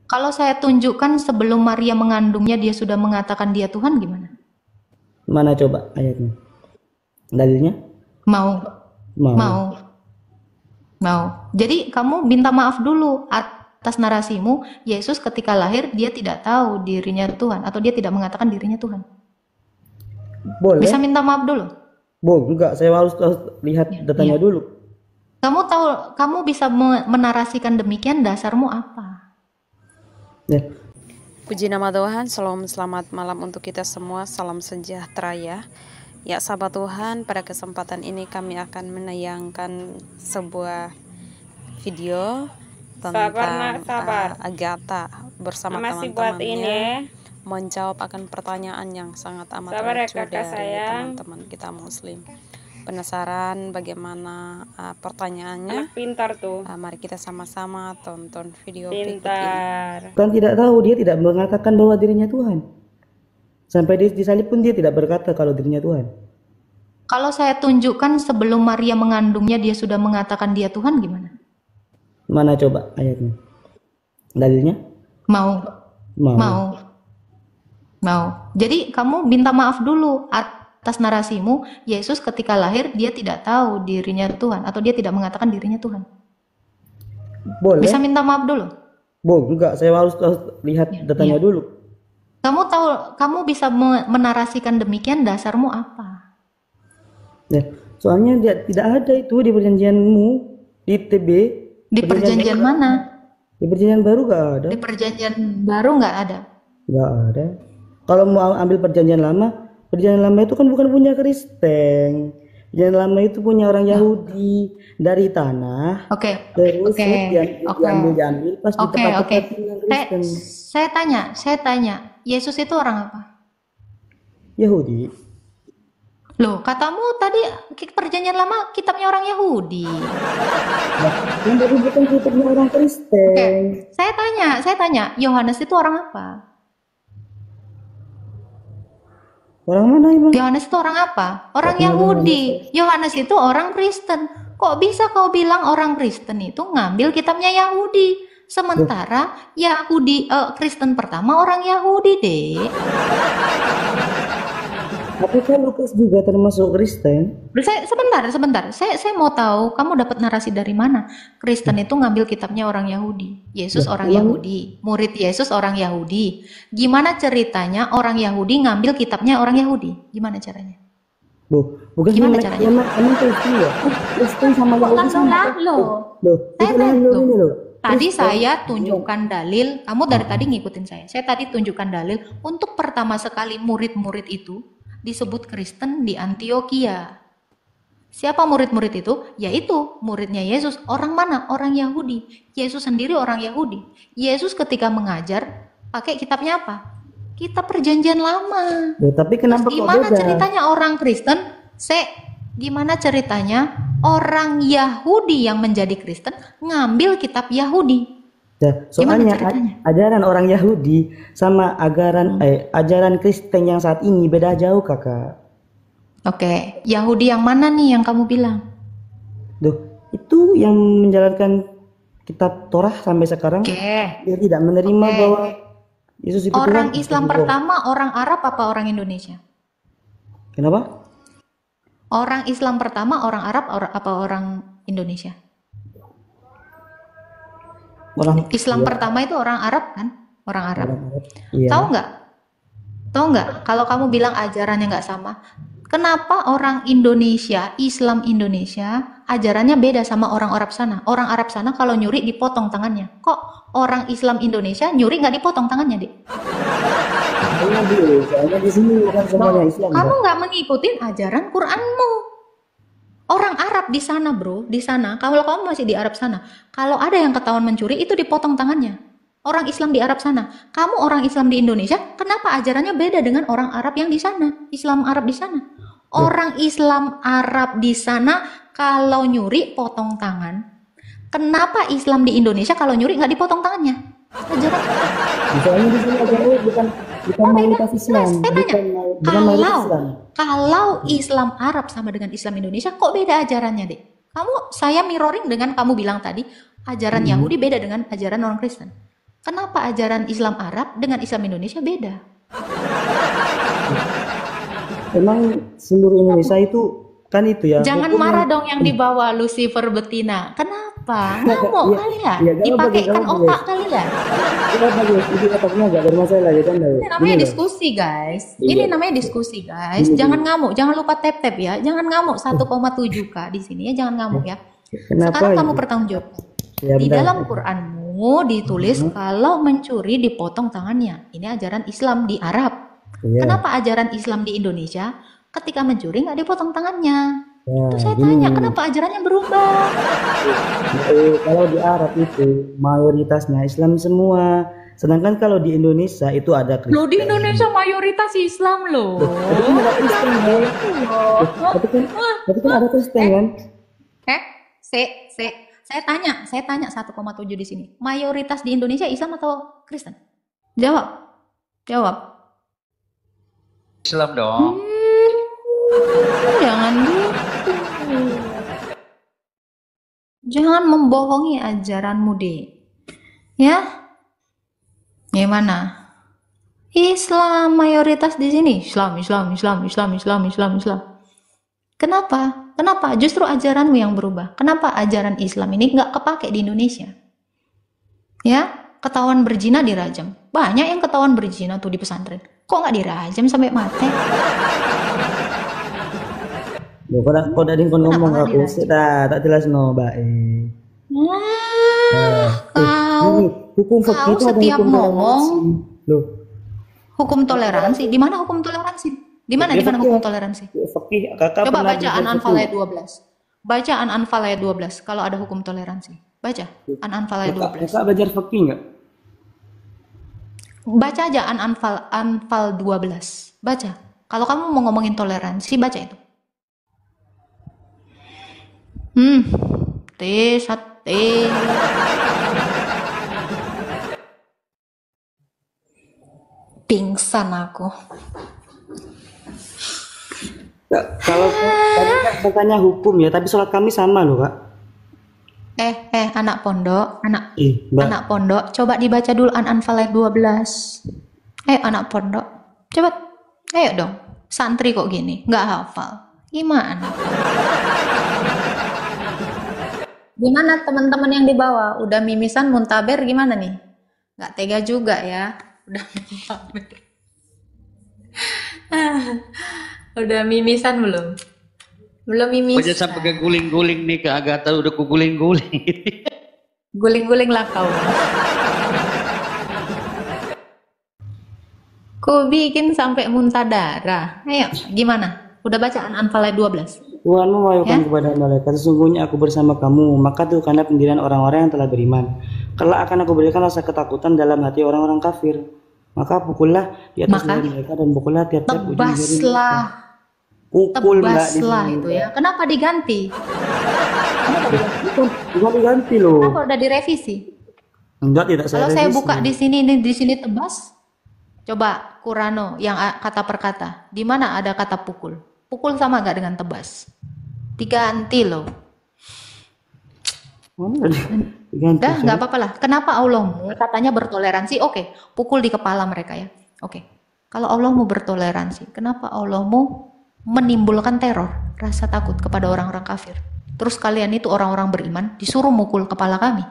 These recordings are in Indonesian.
Kalau saya tunjukkan sebelum Maria mengandungnya dia sudah mengatakan dia Tuhan, gimana? Mana coba ayatnya? Dalilnya? Mau, Mau. mau, mau. Jadi kamu minta maaf dulu atas narasimu, Yesus ketika lahir dia tidak tahu dirinya Tuhan atau dia tidak mengatakan dirinya Tuhan. Boleh? Bisa minta maaf dulu? Enggak, saya harus lihat datanya dulu. Kamu tahu, kamu bisa menarasikan demikian, dasarmu apa? Ya. Puji nama Tuhan, selamat malam untuk kita semua, salam sejahtera ya. Ya sahabat Tuhan, pada kesempatan ini kami akan menayangkan sebuah video tentang Agatha bersama teman-temannya menjawab akan pertanyaan yang sangat amat lucu dari teman-teman kita Muslim. Penasaran bagaimana pertanyaannya? Pintar tuh. Mari kita sama-sama tonton video berikut ini. Kan tidak tahu, dia tidak mengatakan bahwa dirinya Tuhan. Sampai disalib pun dia tidak berkata kalau dirinya Tuhan. Kalau saya tunjukkan sebelum Maria mengandungnya dia sudah mengatakan dia Tuhan, gimana? Mana coba ayatnya? Dalilnya? Mau. Jadi kamu minta maaf dulu atas narasimu, Yesus ketika lahir dia tidak tahu dirinya Tuhan atau dia tidak mengatakan dirinya Tuhan. Boleh? Bisa minta maaf dulu? Enggak, saya harus lihat datanya dulu. Kamu tahu, kamu bisa menarasikan demikian, dasarmu apa? Ya, soalnya dia tidak ada itu di perjanjianmu, di TB. Di perjanjian mana? Di perjanjian baru nggak ada. Di perjanjian baru nggak ada. Nggak ada. Kalau mau ambil perjanjian lama itu kan bukan punya Kristen. Perjanjian lama itu punya orang Yahudi dari tanah. Oke. Terus diambil pas di tempat Kristen. Saya tanya, Yesus itu orang apa? Yahudi. Loh, katamu tadi perjanjian lama kitabnya orang Yahudi. Yang baru bukan kitabnya orang Kristen. Oke. Saya tanya, Yohanes itu orang apa? Orang mana Ibu? Yohanes itu orang apa? Orang Yahudi. Yohanes itu orang Kristen. Kok bisa kau bilang orang Kristen itu ngambil kitabnya Yahudi? Sementara Kristen pertama orang Yahudi, Dek. Tapi kan Lukas juga termasuk Kristen. Sebentar. Saya mau tahu kamu dapat narasi dari mana? Kristen itu ngambil kitabnya orang Yahudi. Yesus orang Yahudi. Murid Yesus orang Yahudi. Gimana ceritanya orang Yahudi ngambil kitabnya orang Yahudi? Gimana caranya? Bukan gimana caranya? Emang Kristen ya? Kristen sama Yahudi sama. Tadi saya tunjukkan dalil, kamu dari tadi ngikutin saya. Saya tadi tunjukkan dalil untuk pertama sekali murid-murid itu disebut Kristen di Antioquia. Siapa murid-murid itu? Yaitu muridnya Yesus. Orang mana? Orang Yahudi. Yesus sendiri orang Yahudi. Yesus ketika mengajar pakai kitabnya apa? Kitab Perjanjian Lama. Ya, tapi kenapa kok gimana beda? Ceritanya orang Kristen? Gimana ceritanya orang Yahudi yang menjadi Kristen ngambil kitab Yahudi? Ya, soalnya ajaran orang Yahudi sama ajaran Kristen yang saat ini beda jauh, Kakak. Oke, Yahudi yang mana nih yang kamu bilang? Itu yang menjalankan kitab Torah sampai sekarang. Dia tidak menerima bahwa Yesus itu orang Tuhan. Islam pertama orang Arab apa orang Indonesia? Kenapa? Orang Islam pertama orang Arab apa orang Indonesia? Islam pertama itu orang Arab kan? Orang Arab. Iya. Tahu nggak? Kalau kamu bilang ajarannya nggak sama, kenapa orang Indonesia, Islam Indonesia, ajarannya beda sama orang Arab sana? Orang Arab sana kalau nyuri dipotong tangannya. Kok orang Islam Indonesia nyuri nggak dipotong tangannya, Dek? Soalnya di sini bukan semuanya Islam. Kamu nggak mengikuti ajaran Quranmu. Orang Arab di sana, bro, di sana. Kalau kamu masih di Arab sana, kalau ada yang ketahuan mencuri itu dipotong tangannya. Orang Islam di Arab sana, kamu orang Islam di Indonesia, kenapa ajarannya beda dengan orang Arab yang di sana? Islam Arab di sana. Orang Islam Arab di sana kalau nyuri potong tangan. Kenapa Islam di Indonesia kalau nyuri nggak dipotong tangannya? Ajaran. Misalnya di sini ajarannya bukan mayoritas Islam. Kalau Islam Arab sama dengan Islam Indonesia, kok beda ajarannya, Dek? Saya mirroring dengan kamu bilang tadi, ajaran Yahudi beda dengan ajaran orang Kristen. Kenapa ajaran Islam Arab dengan Islam Indonesia beda? Emang seluruh Indonesia itu kan itu ya. Jangan hukum marah yang- dong yang dibawa Lucifer betina. Kenapa? Ngamuk Iya, kali ya? iya, jangan Dipakaikan pakai, otak kali ya? Kita bagus, itu otaknya agak bermasalah ya kan? Ini namanya diskusi guys. Ini Iya. namanya diskusi guys. Jangan ngamuk, jangan lupa tap-tap ya. Jangan ngamuk 1,7K di sini ya, jangan ngamuk ya. Kenapa Sekarang kamu itu? bertanggung jawab. Ya, Di bentar. dalam Quranmu ditulis kalau mencuri dipotong tangannya. Ini ajaran Islam di Arab. Iya. Kenapa ajaran Islam di Indonesia ketika mencuri nggak dipotong tangannya? Ya, Itu saya gini. tanya, kenapa ajarannya berubah? Kalau di Arab itu mayoritasnya Islam semua. Sedangkan kalau di Indonesia itu ada Kristen. Loh, di Indonesia mayoritas Islam loh. Tapi kan ada Kristen kan? Tapi kan ada Kristen kan? Saya tanya 1,7 di sini. Mayoritas di Indonesia Islam atau Kristen? Jawab. Islam dong. Jangan gitu. Jangan membohongi ajaranmu, Dek. Ya? Gimana? Islam mayoritas di sini. Islam. Kenapa? Justru ajaranmu yang berubah. Kenapa ajaran Islam ini nggak kepake di Indonesia? Ya, ketahuan berzina dirajam. Banyak yang ketahuan berzina tuh di pesantren. Kok nggak dirajam sampai mati? Loh, kok ada yang ngomong Kenapa aku nggak sih tak jelas no, Mbak. Kau Ini hukum fikih itu ada setiap hukum ngomong toleransi. Loh, hukum toleransi. Di mana hukum toleransi? Di mana hukum toleransi? fikih kakak Coba pernah baca belajar An-Anfal fikih? ayat 12. Baca An-Anfal ayat 12 kalau ada hukum toleransi. Baca An-Anfal ayat 12. Kakak belajar fikih enggak? Baca aja Anfal 12. Baca. Kalau kamu mau ngomongin toleransi, baca itu. Sate. Pingsan aku. Kak, kalau tadi Kak bertanya hukum ya, tapi sholat kami sama loh, Kak. Anak pondok, Mbak. anak pondok, coba dibaca dulu An-Anfal ayat 12. Ayo anak pondok, coba, ayo dong. Santri kok gini, nggak hafal. Gimana? Gimana teman-teman yang di bawah? Udah mimisan muntaber gimana nih? Nggak tega juga ya. Udah muntaber. Udah mimisan belum? Belum mimisan. Aja sampai ke guling-guling nih ke Agatha udah ku guling-guling. Guling-guling lah kau. Ku bikin sampai muntah darah. Ayo, gimana? Udah baca An-Anfal ayat 12? Tuhanmu mewahyukan Ya? kepada malaikat, sesungguhnya aku bersama kamu, maka tukarlah pendirian orang-orang yang telah beriman. Kelak akan aku berikan rasa ketakutan dalam hati orang-orang kafir. Maka pukullah di atas Maka leher mereka dan pukullah tiap-tiap ujung jari mereka. Tebaslah. Pukul Mbak di Tebaslah sini. itu ya. Kenapa diganti? Bukan diganti loh. Kenapa udah direvisi? Enggak, tidak Kalau saya revisi. buka di sini tebas. Coba Qurano yang kata per kata. Di mana ada kata pukul? Pukul sama nggak dengan tebas? Diganti loh. Mana ada diganti? Udah, nggak apa-apa lah. Kenapa Allahmu katanya bertoleransi? Oke, pukul di kepala mereka ya. Oke. Kalau Allahmu bertoleransi, kenapa Allahmu menimbulkan teror, rasa takut kepada orang-orang kafir? Terus kalian itu orang-orang beriman disuruh mukul kepala kami,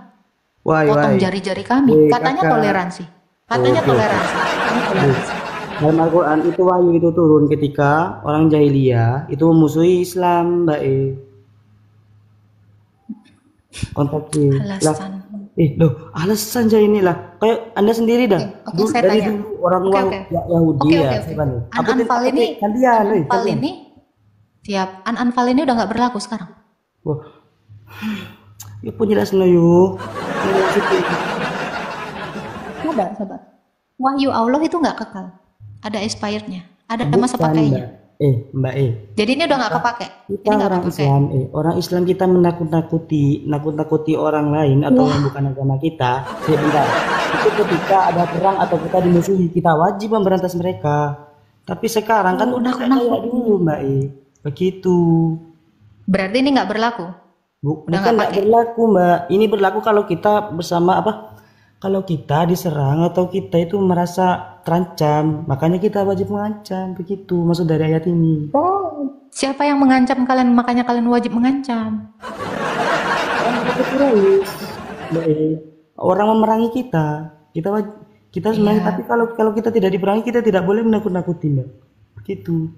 potong jari-jari kami. Woi, Katanya kakak. toleransi. Katanya Oke. toleransi. Katanya toleransi. Dalam Al-Quran itu wahyu itu turun ketika orang jahiliyah itu memusuhi Islam, Mbak kontaknya lah. Alasan. Loh, alasan aja inilah. Kayak Anda sendiri dah. Oke, saya Dari tanya. dulu orang Oke, Wah- oke. Yahudi Oke, ya. oke, oke. siapa nih? Aku An-Anfal tidak- ini, kalian, An-Anfal kalian. ini, siap. An-Anfal ini udah nggak berlaku sekarang. Wah. Ya pun jelas no yuk. Sabar. Wahyu Allah itu nggak kekal. Ada expirednya. Ada masa Bukan, pakainya. Mbak. Jadi ini udah nggak kepake. Kita Ini nggak orang kepake. Islam, orang Islam kita nakut-nakuti orang lain atau yang bukan agama kita. Sebentar. Itu ketika ada perang atau kita dimusuhi, kita wajib memberantas mereka. Tapi sekarang kan udah kayak dulu, Mbak. Begitu. Berarti ini nggak berlaku. Udah Bukan nggak nggak pakai. berlaku, Mbak. Ini berlaku kalau kita bersama apa? kalau kita diserang atau kita itu merasa terancam, makanya kita wajib mengancam. Begitu maksud dari ayat ini. Oh, siapa yang mengancam kalian? Makanya kalian wajib mengancam. Orang memerangi kita, kita sebenarnya. Iya. Tapi kalau kita tidak diperangi, kita tidak boleh menakut-nakuti, Mbak. Begitu.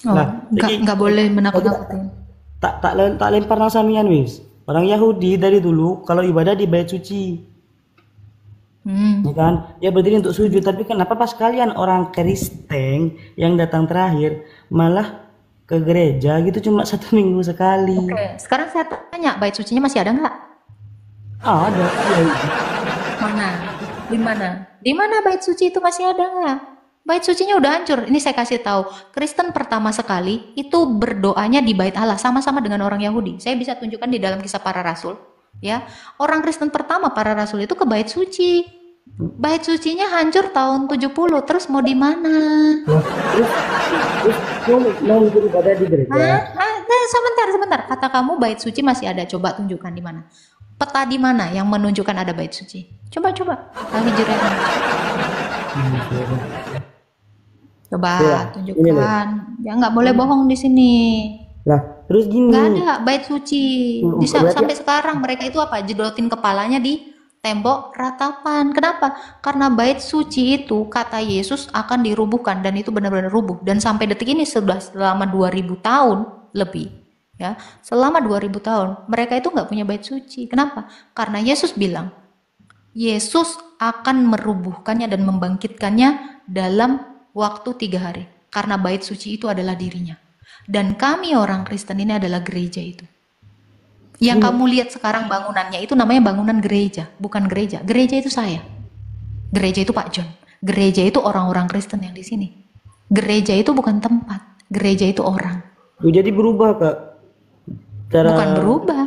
Oh, nggak boleh menakut-nakutin. Tak lempar nasamian wis. Orang Yahudi dari dulu kalau ibadah di bait suci, ya kan? Ya berdiri untuk sujud. Tapi kenapa pas kalian orang Kristen yang datang terakhir malah ke gereja gitu cuma 1 minggu sekali? Oke, sekarang saya tanya, bait sucinya masih ada nggak? Ada. Ya. Mana? Di mana? Di mana bait suci itu masih ada nggak? Bait sucinya udah hancur. Ini saya kasih tahu. Kristen pertama sekali itu berdoanya di bait Allah sama-sama dengan orang Yahudi. Saya bisa tunjukkan di dalam Kisah Para Rasul. Ya, orang Kristen pertama para rasul itu ke bait suci. Bait sucinya hancur tahun 70. Terus mau di mana? Terus mau beribadah di gereja. Sebentar. Kata kamu bait suci masih ada. Coba tunjukkan di mana. Peta di mana yang menunjukkan ada bait suci? Coba. Al-Hijrah. Coba tunjukkan. Ya nggak boleh bohong di sini. Lah, terus gini. Nggak ada bait suci. Sampai sekarang mereka itu apa? Jedotin kepalanya di tembok ratapan. Kenapa? Karena bait suci itu kata Yesus akan dirubuhkan dan itu benar-benar rubuh. Dan sampai detik ini sudah selama 2000 tahun lebih. Ya, selama 2000 tahun mereka itu nggak punya bait suci. Kenapa? Karena Yesus bilang Yesus akan merubuhkannya dan membangkitkannya dalam waktu 3 hari. Karena bait suci itu adalah dirinya. Dan kami orang Kristen ini adalah gereja itu. Yang kamu lihat sekarang bangunannya itu namanya bangunan gereja, bukan gereja. Gereja itu saya. Gereja itu Pak John. Gereja itu orang-orang Kristen yang di sini. Gereja itu bukan tempat. Gereja itu orang. Jadi berubah, Kak. Bukan berubah.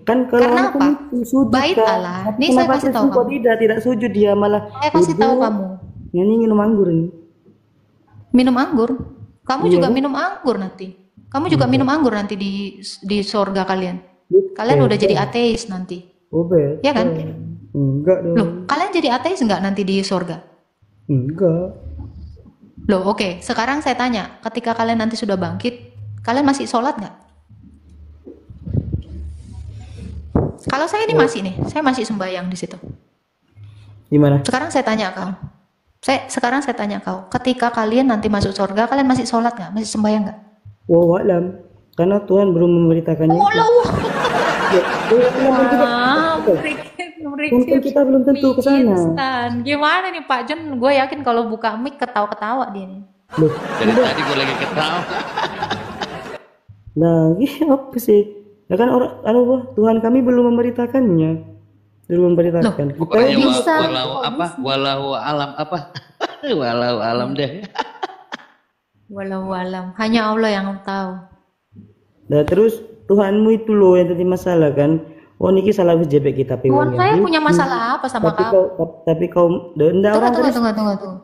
Kan kalau karena apa? Sujud, bait Kak. Allah. Nih saya kasih tahu kamu. Tidak sujud, dia malah. Saya kasih tahu kamu. Ini minum anggur ini. Minum anggur. Kamu juga minum anggur nanti. Kamu juga minum anggur nanti di surga kalian. Kalian udah jadi ateis nanti. Ya kan? Enggak dong. Loh, kalian jadi ateis enggak nanti di surga? Enggak. Loh, oke. Sekarang saya tanya, ketika kalian nanti sudah bangkit, kalian masih sholat nggak? Kalau saya ini masih nih, saya masih sembahyang di situ. Gimana? Sekarang saya tanya kau. Sekarang saya tanya kau, ketika kalian nanti masuk surga, kalian masih sholat nggak? Masih sembahyang nggak? Wallahualam. Karena Tuhan belum memberitakannya. Mungkin kita belum tentu ke sana. Gimana nih Pak John? Gue yakin kalau buka mic ketawa-ketawa dia nih. Dari tadi gue lagi ketawa. Nah, apa sih? Ya kan Tuhan kami belum memberitakannya. Belum memberitakan. Walau alam apa? Walau alam deh. Walau alam. Hanya Allah yang tahu. Nah, terus Tuhanmu itu loh yang tadi masalah kan. Oh niki salah jebek kita Tuhan saya punya masalah apa sama kamu? Tapi kau Tunggu.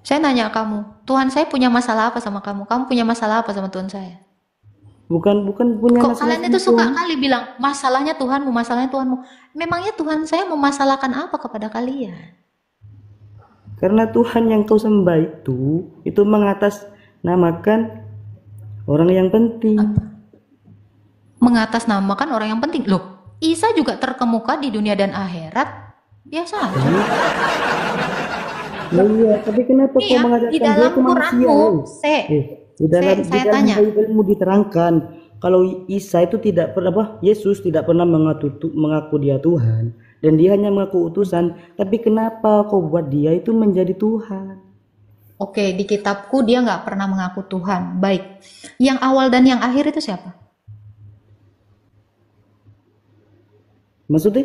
Saya nanya kamu, Tuhan saya punya masalah apa sama kamu? Kamu punya masalah apa sama Tuhan saya? Bukan punya Kok masalah. Kalian itu suka kali bilang masalahnya Tuhanmu. Memangnya Tuhan saya memasalahkan apa kepada kalian? Karena Tuhan yang kau sembah itu mengatasnamakan orang yang penting. Apa? Mengatasnamakan orang yang penting. Loh, Isa juga terkemuka di dunia dan akhirat. Biasa aja. Iya, tapi kenapa kau mengatakan di dalam Quranmu? Saya tanya. Ilmu diterangkan kalau Isa itu Yesus tidak pernah mengaku dia Tuhan dan dia hanya mengaku utusan. Tapi kenapa kau buat dia itu menjadi Tuhan? Oke, di kitabku dia nggak pernah mengaku Tuhan. Baik, yang awal dan yang akhir itu siapa? Maksudnya?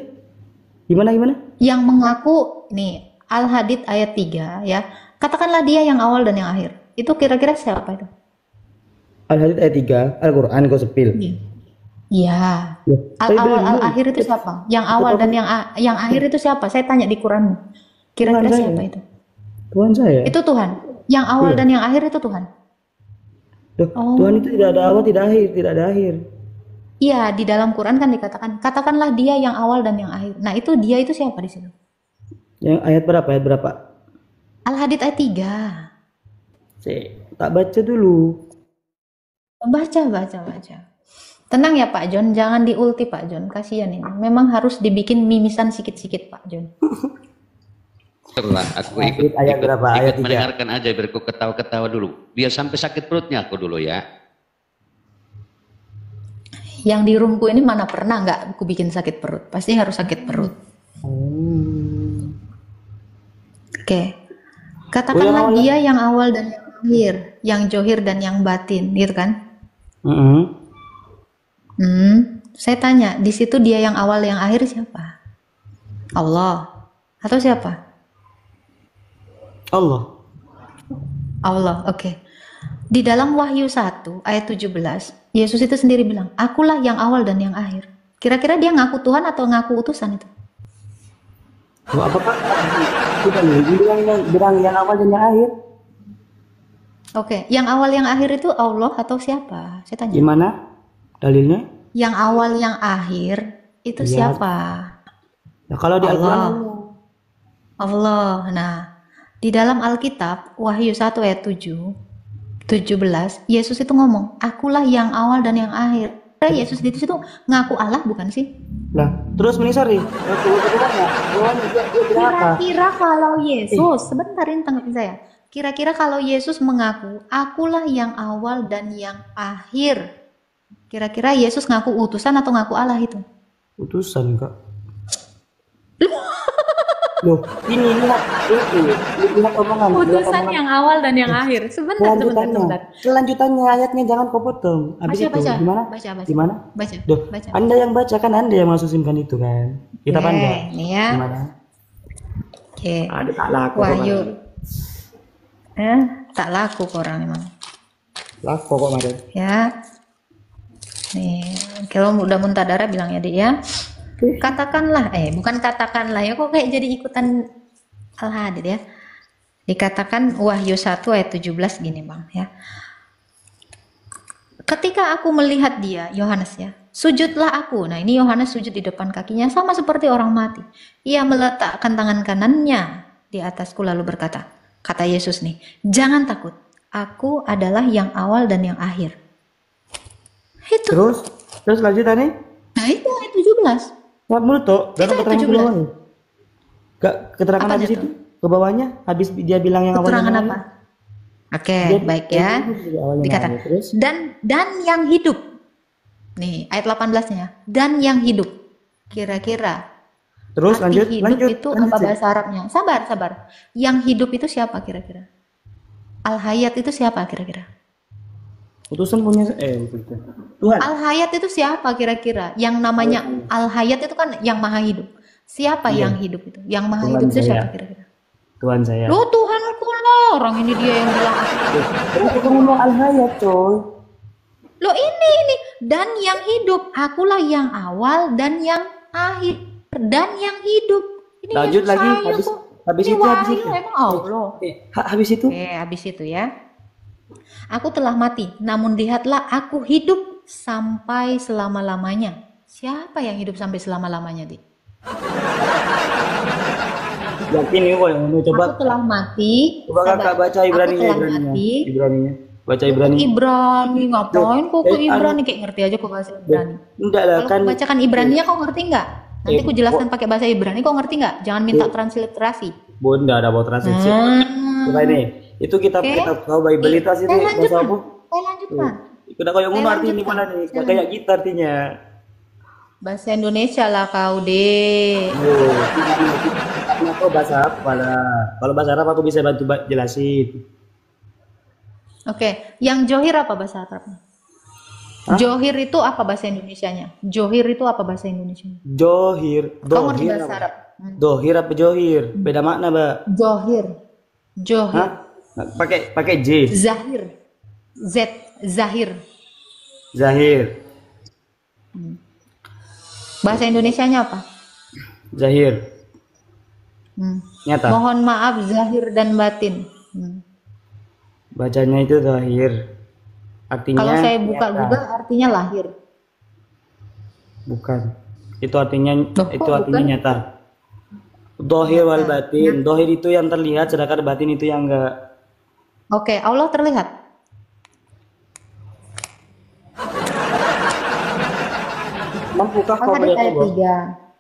Gimana? Yang mengaku, nih, Al-Hadid ayat 3 ya. Katakanlah dia yang awal dan yang akhir. Itu kira-kira siapa itu? Al-Hadid ayat 3, Al-Quran kau sepil. Iya. Al-awal, al-akhir itu siapa? Yang awal dan yang akhir itu siapa? Saya tanya di Quranmu. Kira-kira siapa itu? Tuhan saya. Itu Tuhan. Yang awal dan yang akhir itu Tuhan. Tuhan itu tidak ada awal, tidak ada akhir. Iya, di dalam Quran kan dikatakan, katakanlah dia yang awal dan yang akhir. Nah, itu dia itu siapa di situ? Yang ayat berapa? Ayat berapa? Al-Hadid ayat 3. Tak baca dulu. Baca, baca, baca. Tenang ya Pak John, jangan diulti Pak John, kasihan ini. Memang harus dibikin mimisan sikit-sikit Pak John. Setelah aku Ayat berapa? Ayat 3. mendengarkan aja biar aku ketawa-ketawa dulu. Biar sampai sakit perutnya aku dulu ya. Yang di roomku ini mana pernah nggak aku bikin sakit perut? Pasti harus sakit perut. Oke. Katakanlah dia yang awal dan yang akhir, yang johir dan yang batin, gitu kan? Saya tanya, di situ dia yang awal yang akhir siapa? Allah atau siapa? Allah. Allah, oke. Di dalam Wahyu 1 ayat 17, Yesus itu sendiri bilang, akulah yang awal dan yang akhir. Kira-kira dia ngaku Tuhan atau ngaku utusan itu? Apakah kita bilang yang awal dan yang akhir? Oke, yang awal yang akhir itu Allah atau siapa? Saya tanya. Gimana dalilnya? Yang awal yang akhir itu siapa? Nah, kalau di Al-Quran Allah. Nah, di dalam Alkitab Wahyu 1 ayat 17, Yesus itu ngomong, akulah yang awal dan yang akhir. Yesus di situ ngaku Allah bukan sih? Lah, terus sorry. Kira-kira kalau Yesus, sebentar ini tanggapin saya. Kira-kira kalau Yesus mengaku, akulah yang awal dan yang akhir. Kira-kira Yesus ngaku utusan atau ngaku Allah itu? Utusan, Kak. Loh, ini lihat omongan. Utusan yang awal dan yang akhir. Sebentar. Kelanjutannya ayatnya jangan kau potong. Habis itu gimana? Gimana? Baca. Anda yang baca kan, Anda yang masukinkan itu kan. Kita pandai. Nih ya. Gimana? Oke. Ada tak laku. Wahyu. Tak laku orang emang. Laku kok kemarin. Ya. Nih, kalau udah muntah darah bilang ya, Dik ya. Katakanlah, bukan katakanlah ya, kok kayak jadi ikutan Al-Hadid ya. Dikatakan Wahyu 1 ayat 17 gini Bang ya. Ketika aku melihat dia, Yohanes ya, sujudlah aku. Nah ini Yohanes sujud di depan kakinya sama seperti orang mati. Ia meletakkan tangan kanannya di atasku lalu berkata, kata Yesus nih, jangan takut, aku adalah yang awal dan yang akhir. Itu. Terus lanjutannya? Nah itu ayat 17. Muat mulut toh, dan keterangan ke bawahnya. Gak keterangan habis itu ke bawahnya, habis dia bilang yang awalnya. Keterangan apa? Oke, baik ya. Dikatakan dan yang hidup. Nih, ayat 18-nya. Dan yang hidup. Kira-kira terus lanjut itu apa bahasa Arabnya? Sabar. Yang hidup itu siapa kira-kira? Al-Hayat itu siapa kira-kira? Utusan punya Tuhan. Al-Hayat itu siapa kira-kira? Yang namanya Al-Hayat itu kan yang maha hidup. Siapa yang hidup itu? Yang maha Tuhan hidup itu saya. siapa kira-kira? Tuhan saya. Loh Tuhanku lah, orang ini dia yang bilang. Aku ngomong Al-Hayat coy. Loh ini dan yang hidup, akulah yang awal dan yang akhir dan yang hidup. Ini lanjut lagi habis itu emang Allah. Habis itu? Habis itu ya. Aku telah mati, namun lihatlah aku hidup sampai selama-lamanya. Siapa yang hidup sampai selama-lamanya, Dik? Yakin nih kok yang mau coba. Aku telah mati. Coba Kakak baca Ibraninya. Baca Ibrani. Ibrani ngapain kok ke Ibrani kayak ngerti aja kok bahasa Ibrani. Enggak lah kan. Kalau bacakan Ibraninya kok ngerti enggak? Nanti aku jelaskan pakai bahasa Ibrani kok ngerti enggak? Jangan minta transliterasi. Bunda ada bawa transliterasi. Coba ini. Itu kita tahu Bible itu asli bahasa apa? Saya lanjutkan. Udah kayak ngomong arti ini mana nih? Kayak kita artinya. Bahasa Indonesia lah kau deh. Kau bahasa apa lah? Kalau bahasa Arab aku bisa bantu jelasin. Oke, yang johir apa bahasa Arabnya? Johir itu apa bahasa Indonesianya? Johir itu apa bahasa Indonesianya? Johir. Kau ngerti bahasa Arab? Dohir apa johir? Beda makna, Mbak. Johir. Pakai J. Zahir. Zahir. Zahir. Bahasa Indonesianya apa? Zahir. Nyata. Mohon maaf zahir dan batin. Bacanya itu zahir. Artinya kalau saya buka Google artinya lahir. Bukan. Itu artinya Loh, itu kok artinya bukan? nyata. Dohir wal batin. Dohir itu yang terlihat, sedangkan batin itu yang enggak. Oke, Allah terlihat. Mampukah kau Al-Hadid melihat ayat Allah?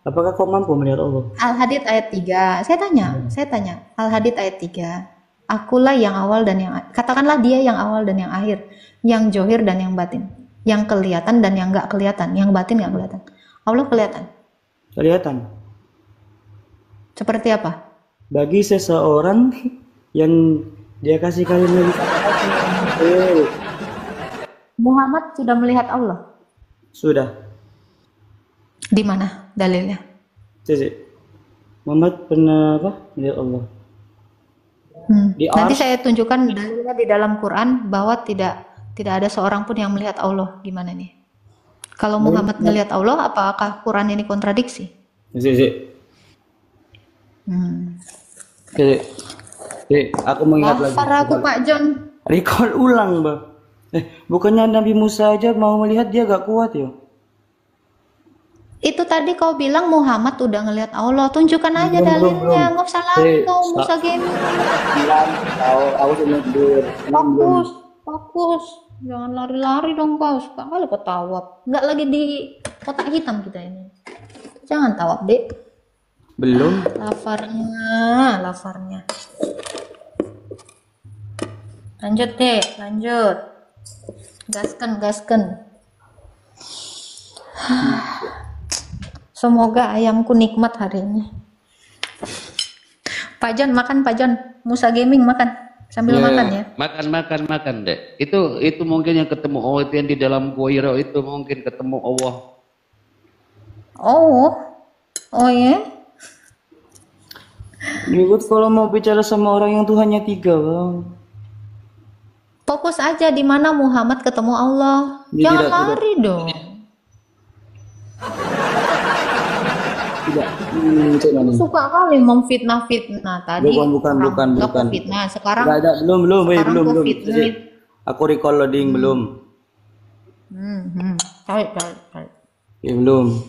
3. Apakah kau mampu melihat Allah? Al-Hadid ayat 3. Saya tanya. Al-Hadid ayat 3. Akulah yang awal dan yang katakanlah dia yang awal dan yang akhir, yang johir dan yang batin, yang kelihatan dan yang enggak kelihatan, yang batin enggak kelihatan. Allah kelihatan. Kelihatan. Seperti apa? Bagi seseorang yang dia kasih kalimat Muhammad sudah melihat Allah. sudah. Di mana dalilnya? Sisi. Muhammad pernah apa? Melihat Allah. Di Nanti ars. saya tunjukkan dalilnya di dalam Quran bahwa tidak ada seorang pun yang melihat Allah. Gimana nih? Kalau Muhammad melihat Allah, apakah Quran ini kontradiksi? Sisi. Hmm. Sisi. Aku mengingat lagi. Lapar aku Pak John. Recall ulang, Bang. Bukannya Nabi Musa aja mau melihat dia gak kuat ya? Itu tadi kau bilang Muhammad udah ngelihat Allah. Tunjukkan aja dalilnya. Nggak usah lari kau Musa Gaming. Aku sudah tidur. Fokus. Jangan lari-lari dong kau. Suka kali kau tawab. Nggak lagi di kotak hitam kita ini. Jangan tawab, Dek. Belum. Lafarnya. Lanjut, Dek. Lanjut. Gaskan. Semoga ayamku nikmat hari ini. Pak John makan, Pak John. Musa Gaming makan. Sambil makan ya. Makan dek. Itu mungkin yang ketemu Allah itu yang di dalam gua Hira itu mungkin ketemu Allah. Oh ya. Ribut kalau mau bicara sama orang yang Tuhannya 3, Bang. Fokus aja di mana Muhammad ketemu Allah. Jangan lari dong. Tidak. Suka kali memfitnah tadi. Bukan. Fitnah. Sekarang Belum. fitnah. Aku recall loading belum. Cari. Ya, belum.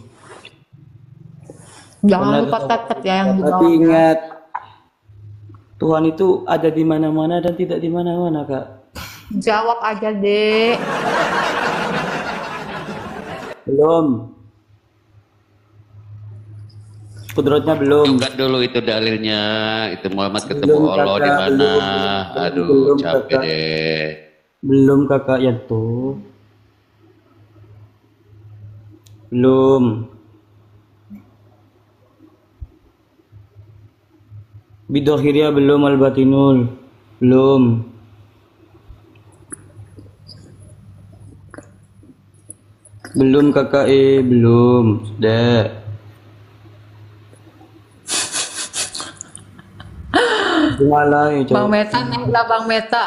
Jangan lupa tet ya yang di Tapi bawah. ingat, Tuhan itu ada di mana-mana dan tidak di mana-mana, Kak. Jawab aja, Dek. Belum. Kudratnya belum. Tunjukkan dulu itu dalilnya. Itu Muhammad ketemu Belum, Allah di Kakak, mana? belum. Aduh, Belum, capek Kakak. deh. Belum, Kakak, ya tuh. Belum. Bidohiria belum, al-batinul. Belum. Belum, Kakak, belum. Sudah. Malah ya, Bang Meta naiklah Bang Meta.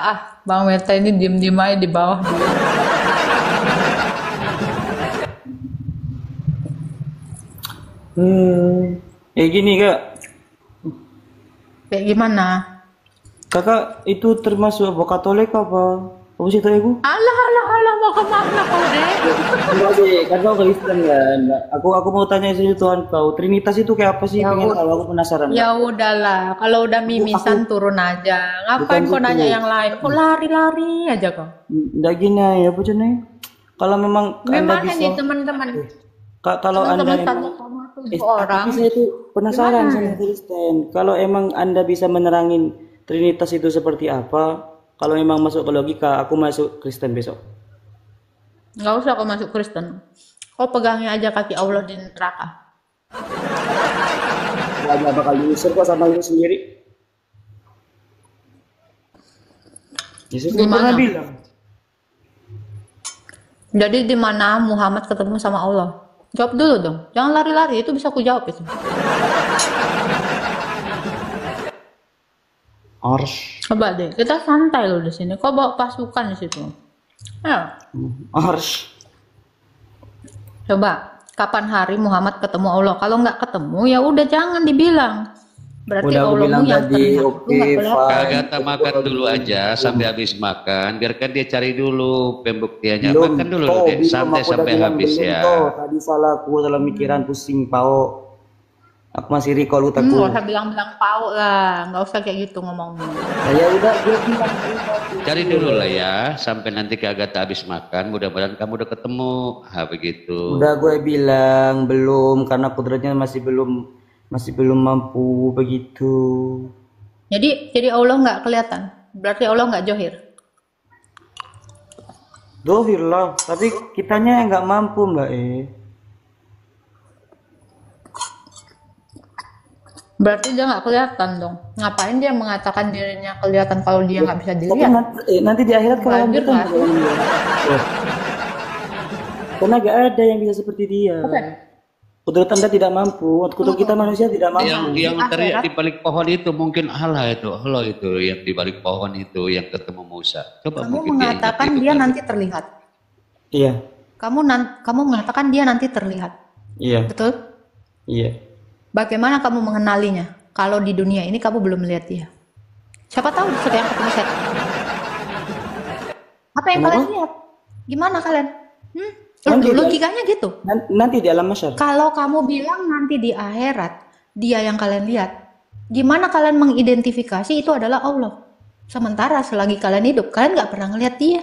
Bang Meta ini diem-diem aja di bawah. Gini, Kak. Kayak gimana? Kakak itu termasuk apa? Katolik apa? Apa sih tahu? Alah, mau kemana kau, Dek? Enggak sih, kan kau Kristen kan. Aku mau tanya sih Tuhan kau. Trinitas itu kayak apa sih? Pengen tahu, aku penasaran. Ya udahlah, kalau udah mimisan turun aja. Ngapain kau nanya yang lain? Kok lari-lari aja kau? Enggak gini ya, apa nih? Kalau memang Anda Memang bisa, nih teman-teman. kalau Anda Teman-teman emang, tanya sama 7 orang. saya itu penasaran sama Kristen. Kalau emang Anda bisa menerangin Trinitas itu seperti apa? Kalau memang masuk ke logika, aku masuk Kristen besok. Nggak usah kau masuk Kristen. Kau pegangnya aja kaki Allah di neraka. Gak bakal diusir kok sama lu sendiri. Yesus kan pernah bilang. Jadi di mana Muhammad ketemu sama Allah? Jawab dulu dong. Jangan lari-lari, itu bisa aku jawab itu. Ars. Coba deh, kita santai loh di sini. Kau bawa pasukan di situ. Ayo, Ars. coba. Kapan hari Muhammad ketemu Allah? Kalau nggak ketemu, ya udah jangan dibilang. Berarti Udah aku Allahmu bilang yang tadi, terlihat. Lu oke, nggak kelihatan. Kagak tak makan dulu aja sampai habis makan. Biarkan dia cari dulu pembuktiannya. Belum, Makan dulu toh, deh belum, sampai aku udah bilang habis belum, ya. toh. Tadi salah aku dalam mikiran pusing, Pao. Aku masih recall Nggak utakku. usah bilang-bilang pau lah, nggak usah kayak gitu ngomongnya. Nah, ya udah, dia bilang. Cari dulu lah ya sampai nanti kagak tak habis makan. Mudah-mudahan kamu udah ketemu. Begitu. Udah gue bilang belum, karena kodratnya masih belum mampu begitu. Jadi Allah nggak kelihatan. Berarti Allah nggak johir. Dohir lah, tapi kitanya yang nggak mampu, Mbak. Berarti dia nggak kelihatan dong. Ngapain dia mengatakan dirinya kelihatan kalau dia nggak bisa Tapi dilihat? nanti di akhirat kalau Belajar kita lah. karena gak ada yang bisa seperti dia. Kudrat Anda tidak mampu, kudrat kita manusia tidak mampu. Yang teriak di balik pohon itu mungkin Allah itu yang di balik pohon itu yang ketemu Musa. Coba Kamu mungkin mengatakan ingat itu dia kali. nanti terlihat. Iya, Kamu mengatakan dia nanti terlihat. iya, Betul? iya. Bagaimana kamu mengenalinya? Kalau di dunia ini kamu belum melihat dia. Siapa tahu sedang ketemu setan. Apa yang kalian lihat? Gimana kalian? Nanti Logikanya gitu. Nanti di alam mahsyar. Kalau kamu bilang nanti di akhirat, dia yang kalian lihat. Gimana kalian mengidentifikasi itu adalah Allah? Sementara selagi kalian hidup, kalian nggak pernah ngelihat dia.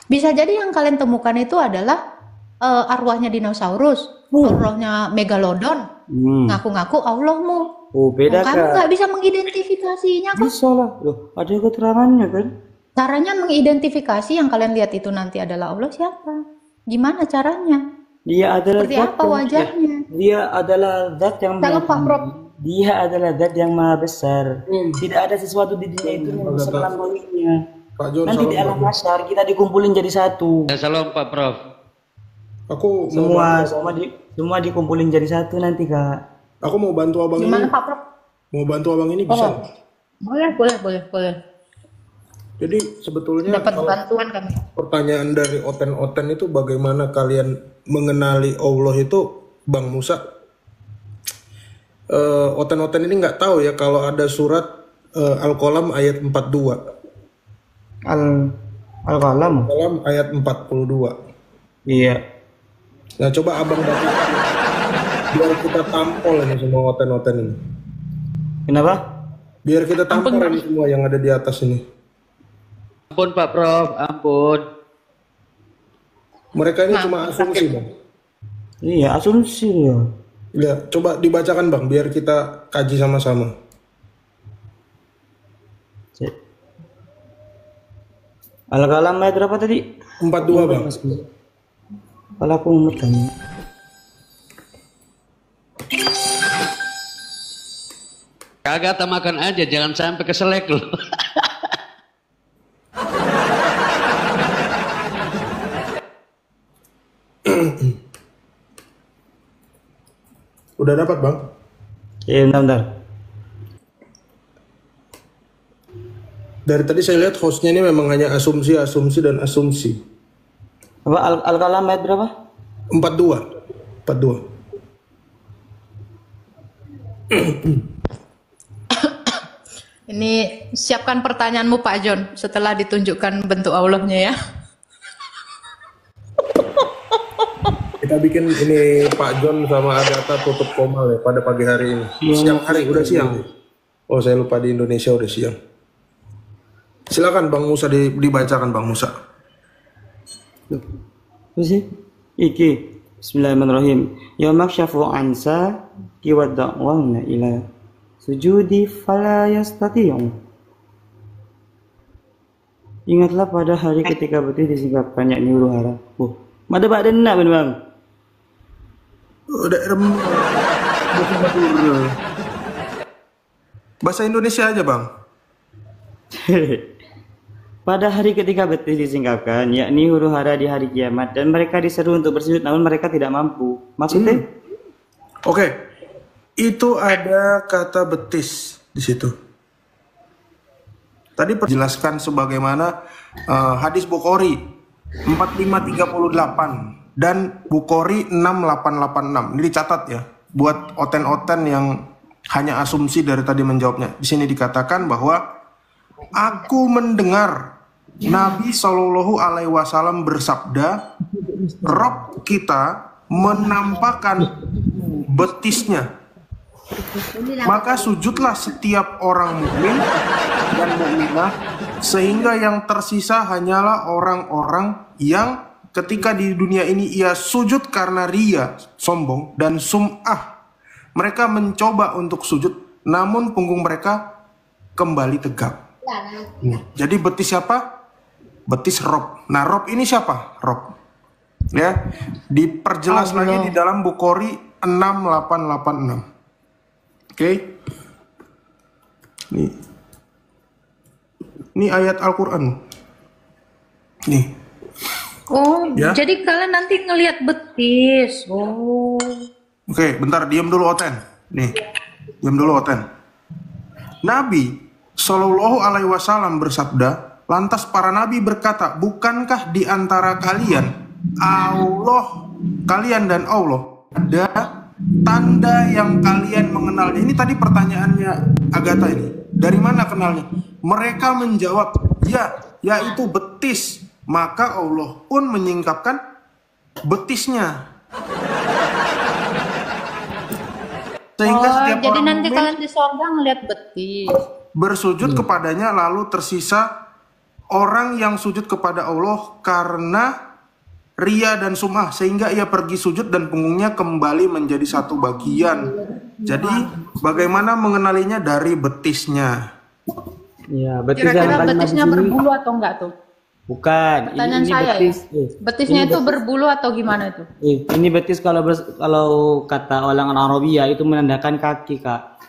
Bisa jadi yang kalian temukan itu adalah arwahnya dinosaurus, arwahnya megalodon, ngaku-ngaku Allahmu. Oh, beda Kamu Kak. nggak bisa mengidentifikasinya kok. Bisa lah. Loh, ada keterangannya kan? Caranya mengidentifikasi yang kalian lihat itu nanti adalah Allah siapa? Gimana caranya? Dia adalah Seperti zat apa wajahnya? Dia adalah zat yang Saya lupa, Prof. Dia adalah zat yang maha besar. Tidak ada sesuatu di dunia itu yang bisa melampauinya. Pak John, Nanti di alam mahsyar kita dikumpulin jadi satu. Salam Pak Prof. Aku mau Semua dikumpulin jadi satu nanti, Kak. aku mau bantu abang Gimana ini. Pak Prof? Mau bantu abang ini bisa. Oh. Boleh. Jadi sebetulnya Dapat kalau bantuan kami. pertanyaan dari Oten-Oten itu bagaimana kalian mengenali Allah itu, Bang Musa? Oten-Oten ini nggak tahu ya kalau ada surat Al-Qalam ayat 42. Al-Qalam. Al-Qalam ayat 42. Iya. Nah, coba abang baca biar kita tampol ini semua Oten-Oten ini. Kenapa? Biar kita tampol ini semua yang ada di atas ini. Ampun Pak Prof, ampun. Mereka ini cuma asumsi, Bang. Iya, asumsi ya. Ya, coba dibacakan, Bang, biar kita kaji sama-sama. Al-Qalam ayat berapa tadi? 42, Bang. Kalau aku mau tanya. Kagak tak makan aja, jangan sampai keselek loh. Udah dapat, Bang? Iya, bentar. Dari tadi saya lihat hostnya ini memang hanya asumsi, asumsi, dan asumsi. Apa Al-Qalam ayat berapa? 42. 42. Ini siapkan pertanyaanmu Pak John setelah ditunjukkan bentuk Allahnya ya. Kita bikin ini Pak John sama Agatha tutup komal ya pada pagi hari ini. Siang hari, udah siang. Oh, saya lupa di Indonesia udah siang. Silakan Bang Musa dibacakan Bang Musa. Apa sih? Iki. Bismillahirrahmanirrahim. Yauma syafu ansa kiwadawna ila sujudi fala yastati'u. Ingatlah pada hari ketika betis disingkapkan yakni huru hara. Mada Pak Dena Bang. Udah bahasa Indonesia aja Bang. Pada hari ketika betis disingkapkan, yakni huru hara di hari kiamat, dan mereka diseru untuk bersujud namun mereka tidak mampu. Maksudnya? Oke. Itu ada kata betis di situ. Tadi perjelaskan sebagaimana hadis Bukhari 4538 dan Bukhari 6886. Ini dicatat ya buat oten-oten yang hanya asumsi dari tadi menjawabnya. Di sini dikatakan bahwa aku mendengar Nabi Shallallahu Alaihi Wasallam bersabda, Rob kita menampakkan betisnya, maka sujudlah setiap orang mukmin dan mukminah, sehingga yang tersisa hanyalah orang-orang yang ketika di dunia ini ia sujud karena ria, sombong, dan sum'ah. Mereka mencoba untuk sujud, namun punggung mereka kembali tegak. Jadi betis siapa? Betis Rob. Nah, Rob ini siapa? Rob. Ya, diperjelas lagi di dalam Bukhari 6886. Oke. Ini ayat Al-Qur'an. Nih. Oh, Ya. jadi kalian nanti ngelihat betis. Oh. Oke, bentar, diam dulu Oten. Nih, diam dulu Oten. Nabi Shallallahu Alaihi Wasallam bersabda, lantas para nabi berkata, bukankah di antara kalian kalian dan Allah ada tanda yang kalian mengenalnya? Ini tadi pertanyaannya Agatha ini. Dari mana kenalnya? Mereka menjawab, ya, yaitu betis. Maka Allah pun menyingkapkan betisnya. Sehingga setiap Jadi orang nanti mukmin kalian di sorga ngelihat betis. bersujud kepadanya, lalu tersisa orang yang sujud kepada Allah karena ria dan sum'ah, sehingga ia pergi sujud dan punggungnya kembali menjadi satu bagian. Jadi bagaimana mengenalinya? Dari betisnya. Ya, betis Kira-kira yang kalimat betisnya di sini. berbulu atau enggak tuh? Bukan, Pertanyaan ini saya betis. ya. Betisnya ini itu betis. berbulu atau gimana itu? Ini betis kalau kata orang Arabia itu menandakan kaki, Kak.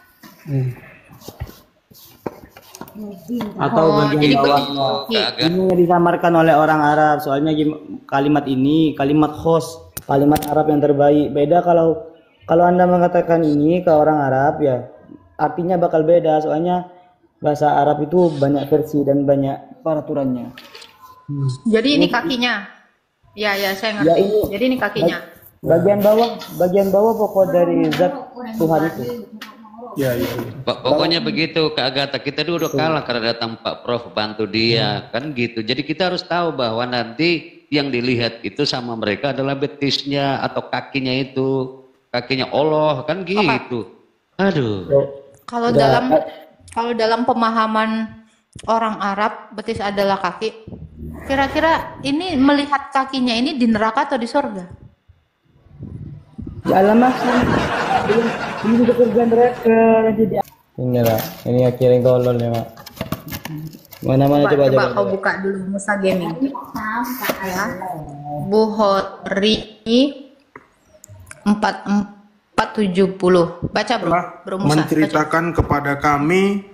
Atau bagian jadi bawahnya. Agak Ini yang disamarkan oleh orang Arab. Soalnya kalimat ini kalimat khos, kalimat Arab yang terbaik. Beda kalau Anda mengatakan ini ke orang Arab ya, artinya bakal beda. Soalnya bahasa Arab itu banyak versi dan banyak peraturannya. Jadi ini kakinya. Ya, saya ngerti. Ya, ini- Jadi ini kakinya. Bagian bawah pokok dari zat Tuhan itu. Ya. Pokoknya begitu Kak Agatha, kita dulu udah kalah karena datang Pak Prof bantu dia, kan gitu. Jadi kita harus tahu bahwa nanti yang dilihat itu sama mereka adalah betisnya atau kakinya itu, kakinya Allah, kan gitu. Aduh. Kalau dalam pemahaman orang Arab, betis adalah kaki. Kira-kira ini melihat kakinya ini di neraka atau di surga? Ya alamak, ini juga kerjaan mereka nanti di. Inilah, ini akhirnya tolol ya, Mak. Mana coba. Kau buka dulu Musa Gaming. Ya. Bukhari 470. Baca bro. Telah Bro Musa. Baca. menceritakan kepada kami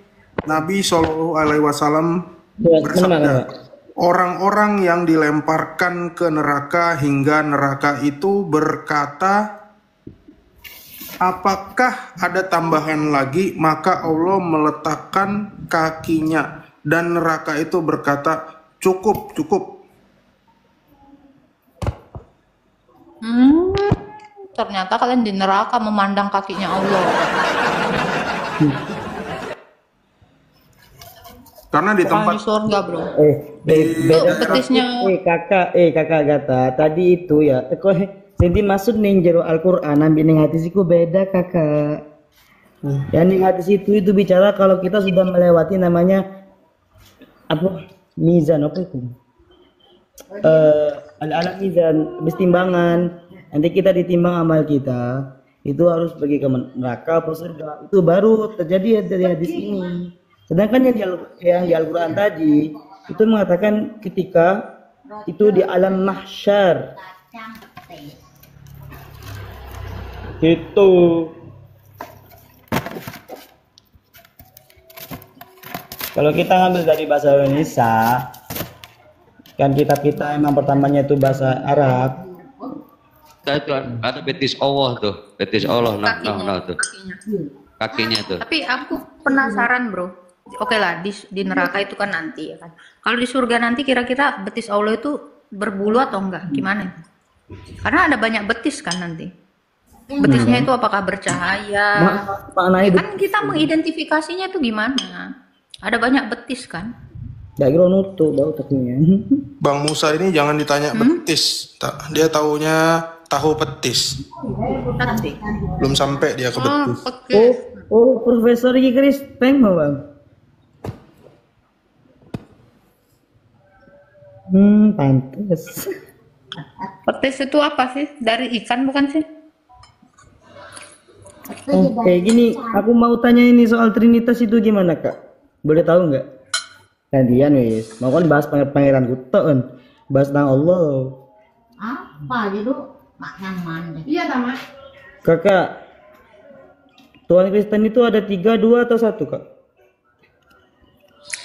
Nabi Shallallahu Alaihi Wasallam bersabda, orang-orang yang dilemparkan ke neraka hingga neraka itu berkata, apakah ada tambahan lagi? Maka Allah meletakkan kakinya dan neraka itu berkata, cukup. Ternyata kalian di neraka memandang kakinya Allah. Karena di Bukan tempat di surga bro. Betisnya. kakak Agatha, tadi itu ya, jadi maksud ning jero Al-Qur'an ambil ning hadis iku beda kakak. Yang ning hadis itu bicara kalau kita sudah melewati namanya apa? Mizan apa itu? Al-alam mizan, habis timbangan. Nanti kita ditimbang amal kita, itu harus pergi ke neraka apa surga. Itu baru terjadi dari hadis ini. Sedangkan yang di Al-Qur'an tadi itu mengatakan ketika itu di alam mahsyar. Itu kalau kita ngambil dari bahasa Indonesia, kan kita emang pertamanya itu bahasa Arab. Itu ada betis Allah tuh, betis Allah, nah tuh, kakinya tuh. Tapi aku penasaran bro. Oke lah di neraka itu kan nanti ya kan. Kalau di surga nanti kira-kira betis Allah itu berbulu atau enggak? Gimana? Karena ada banyak betis kan nanti. Betisnya itu apakah bercahaya? Maknanya Kan kita mengidentifikasinya itu gimana? Ada banyak betis kan? gak kira nutup bau takunya. Bang Musa ini jangan ditanya betis. Dia taunya tahu petis. Nanti. Belum sampai dia ke betis. Oke. Profesor Iki Kristeng mau bang. Pantes. Petis itu apa sih? Dari ikan bukan sih? Oke, gini, aku mau tanya ini soal Trinitas itu gimana kak? Boleh tahu nggak? Gantian wis, mau kan bahas pangeran kuto kan, bahas tentang Allah. Apa gitu maknanya? Iya, Tama. Kakak, Tuhan Kristen itu ada 3, 2 atau 1 kak?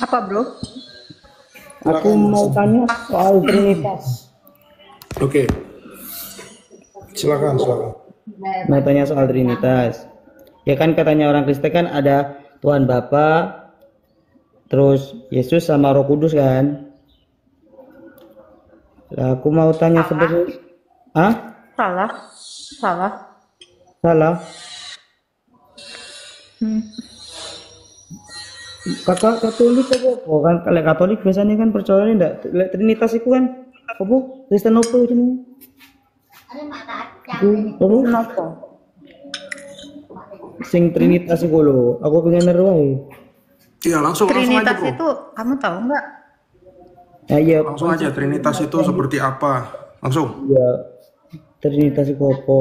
Apa bro? Aku mau tanya soal Trinitas. Oke. Silakan. Mau tanya soal Trinitas. Ya kan katanya orang Kristen kan ada Tuhan Bapa, terus Yesus sama Roh Kudus kan. Nah, aku mau tanya sebenarnya. Salah. Kakak Katolik apa? Oh kan kalau Katolik biasanya kan percaya ndak Trinitas itu kan apa? Kristen apa itu? Apa? Sing Trinitas itu lho, aku pengen wae. Iya, langsung aja Trinitas bro. itu kamu tahu nggak? Ya iya, Langsung aja Trinitas itu seperti apa? Langsung. ya Trinitas itu apa?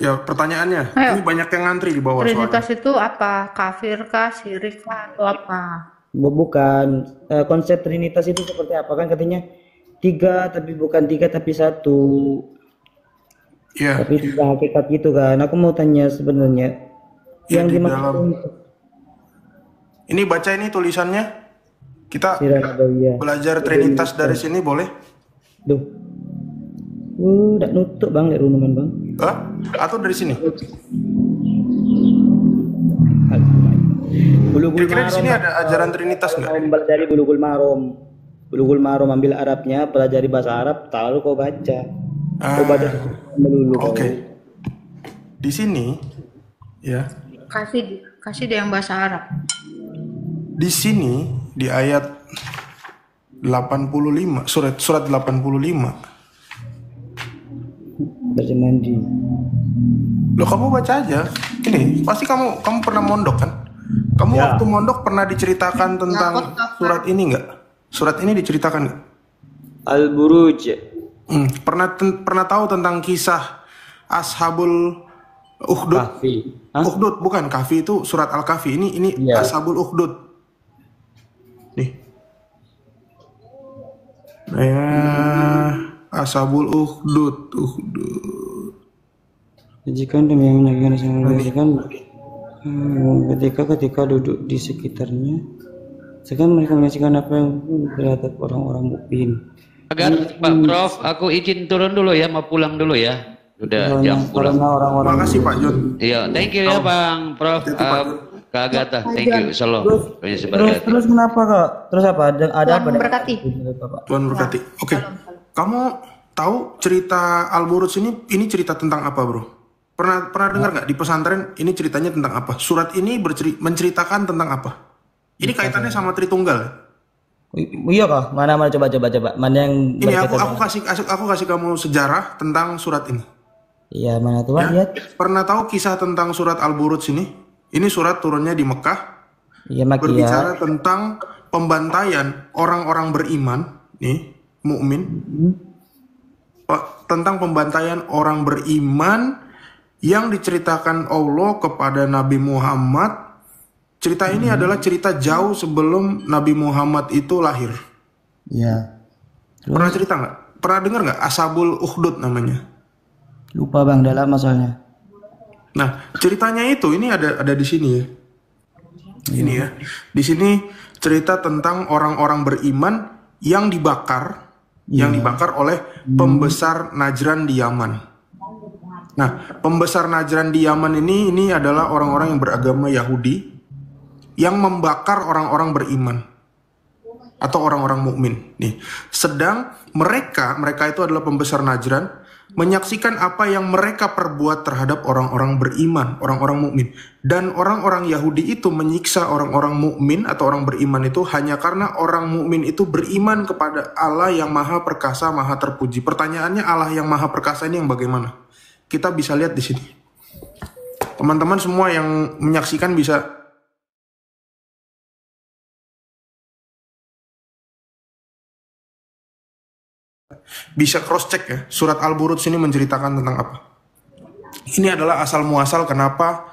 Ya pertanyaannya. Ayo. Ini banyak yang ngantri di bawah Trinitas soalnya. itu apa? Kafir kah, syirik kah, atau apa? Bukan. Konsep Trinitas itu seperti apa kan katanya 3 tapi bukan 3 tapi 1. Iya. Tapi tidak hakikat gitu kan. Aku mau tanya sebenarnya Ya, yang di dimaksud dalam. Ini baca ini tulisannya. Kita Sirah Nabawiyah. belajar Trinitas dari sini boleh? Duh. Udah nutup bang, lihat runuman bang. Hah? Atau dari sini? Bulugul Kira-kira di sini Marom. ada ajaran Trinitas nggak? Kau pelajari Bulugul Marom. Bulugul Marom ambil Arabnya, pelajari bahasa Arab, lalu kau baca. Kau baca dulu. Oke. Di sini, ya. Kasih dia yang bahasa Arab. Di sini di ayat 85, surat 85. Baca mandi. Loh, kamu baca aja. Ini pasti kamu pernah mondok kan? Kamu Ya. waktu mondok pernah diceritakan tentang surat ini nggak? Surat ini diceritakan nggak? Al-Buruj. Pernah tahu tentang kisah Ashabul Ukhdud? Kahfi. Hah? Ukhdud bukan, Kahfi itu surat Al-Kahfi. Ini Iya. Ashabul Ukhdud. Nih. Ashabul Ukhdud. Jika demi yang menyaksikan ketika duduk di sekitarnya, sekarang mereka menyaksikan apa yang terhadap orang-orang mukmin. Agar Pak Prof, aku izin turun dulu ya, mau pulang dulu ya. Udah jam pulang. Karena orang-orang Makasih Pak John. Iya, thank you ya Bang Prof. Kak Agatha, thank you. Salam. terus kenapa kak? Terus apa? Ada Tuhan apa? memberkati. Tuhan berkati. Oke. Kamu tahu cerita Al-Buruj ini cerita tentang apa, Bro? Pernah dengar nggak di pesantren ini ceritanya tentang apa? Surat ini menceritakan tentang apa? Ini kaitannya sama Tritunggal. Iya kak? Mana coba. Mana yang Ini aku kasih kamu sejarah tentang surat ini. Iya mana tuh Ya. lihat? Pernah tahu kisah tentang surat Al-Buruj ini? Ini surat turunnya di Mekah. Iya Makia. Berbicara tentang pembantaian orang-orang beriman, nih, mukmin. Tentang pembantaian orang beriman yang diceritakan Allah kepada Nabi Muhammad. Cerita ini adalah cerita jauh sebelum Nabi Muhammad itu lahir. Iya. Pernah cerita nggak? Pernah dengar nggak? Ashabul Ukhdud namanya. Lupa bang, dalam masalahnya. Nah, ceritanya itu ini ada di sini ya. Ini ya. Di sini cerita tentang orang-orang beriman yang dibakar, oleh pembesar Najran di Yaman. Nah, pembesar Najran di Yaman ini adalah orang-orang yang beragama Yahudi yang membakar orang-orang beriman atau orang-orang mukmin. Nih, sedang mereka itu adalah pembesar Najran, menyaksikan apa yang mereka perbuat terhadap orang-orang beriman, orang-orang mukmin. Dan orang-orang Yahudi itu menyiksa orang-orang mukmin atau orang beriman itu hanya karena orang mukmin itu beriman kepada Allah yang Maha Perkasa, Maha Terpuji. Pertanyaannya, Allah yang Maha Perkasa ini yang bagaimana? Kita bisa lihat di sini. Teman-teman semua yang menyaksikan bisa cross check ya. Surat Al-Buruj sini menceritakan tentang apa. Ini adalah asal muasal kenapa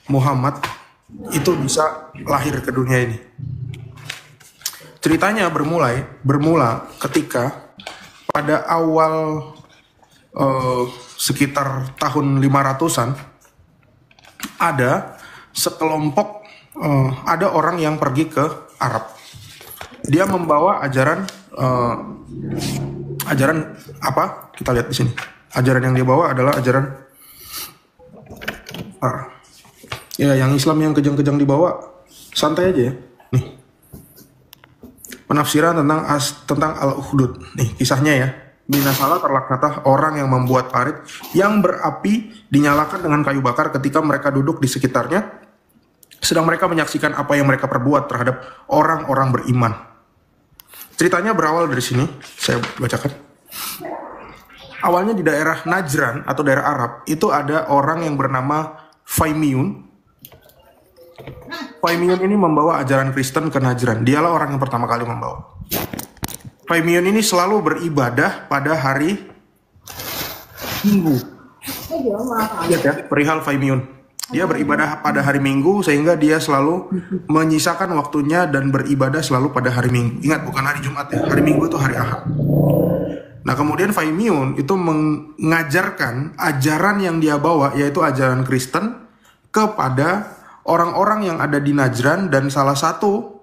Muhammad itu bisa lahir ke dunia ini. Ceritanya bermula ketika pada awal sekitar tahun 500-an ada sekelompok ada orang yang pergi ke Arab. Dia membawa ajaran apa? Kita lihat di sini. Ajaran yang dia bawa adalah ajaran yang Islam yang kejang-kejang dibawa. Santai aja ya. Nih. Penafsiran tentang Al-Ukhdud. Nih, kisahnya ya. Binasalah terlaknatlah orang yang membuat parit yang berapi dinyalakan dengan kayu bakar ketika mereka duduk di sekitarnya, sedang mereka menyaksikan apa yang mereka perbuat terhadap orang-orang beriman. Ceritanya berawal dari sini, saya bacakan. Awalnya di daerah Najran atau daerah Arab, itu ada orang yang bernama Faimiyun. Faimiyun ini membawa ajaran Kristen ke Najran. Dialah orang yang pertama kali membawa. Faimiyun ini selalu beribadah pada hari Minggu. Lihat ya, perihal Faimiyun. Dia beribadah pada hari Minggu sehingga dia selalu menyisakan waktunya dan beribadah selalu pada hari Minggu. Ingat, bukan hari Jumat ya. Hari Minggu itu hari Ahad. Nah, kemudian Faimiyun itu mengajarkan ajaran yang dia bawa, yaitu ajaran Kristen, kepada orang-orang yang ada di Najran, dan salah satu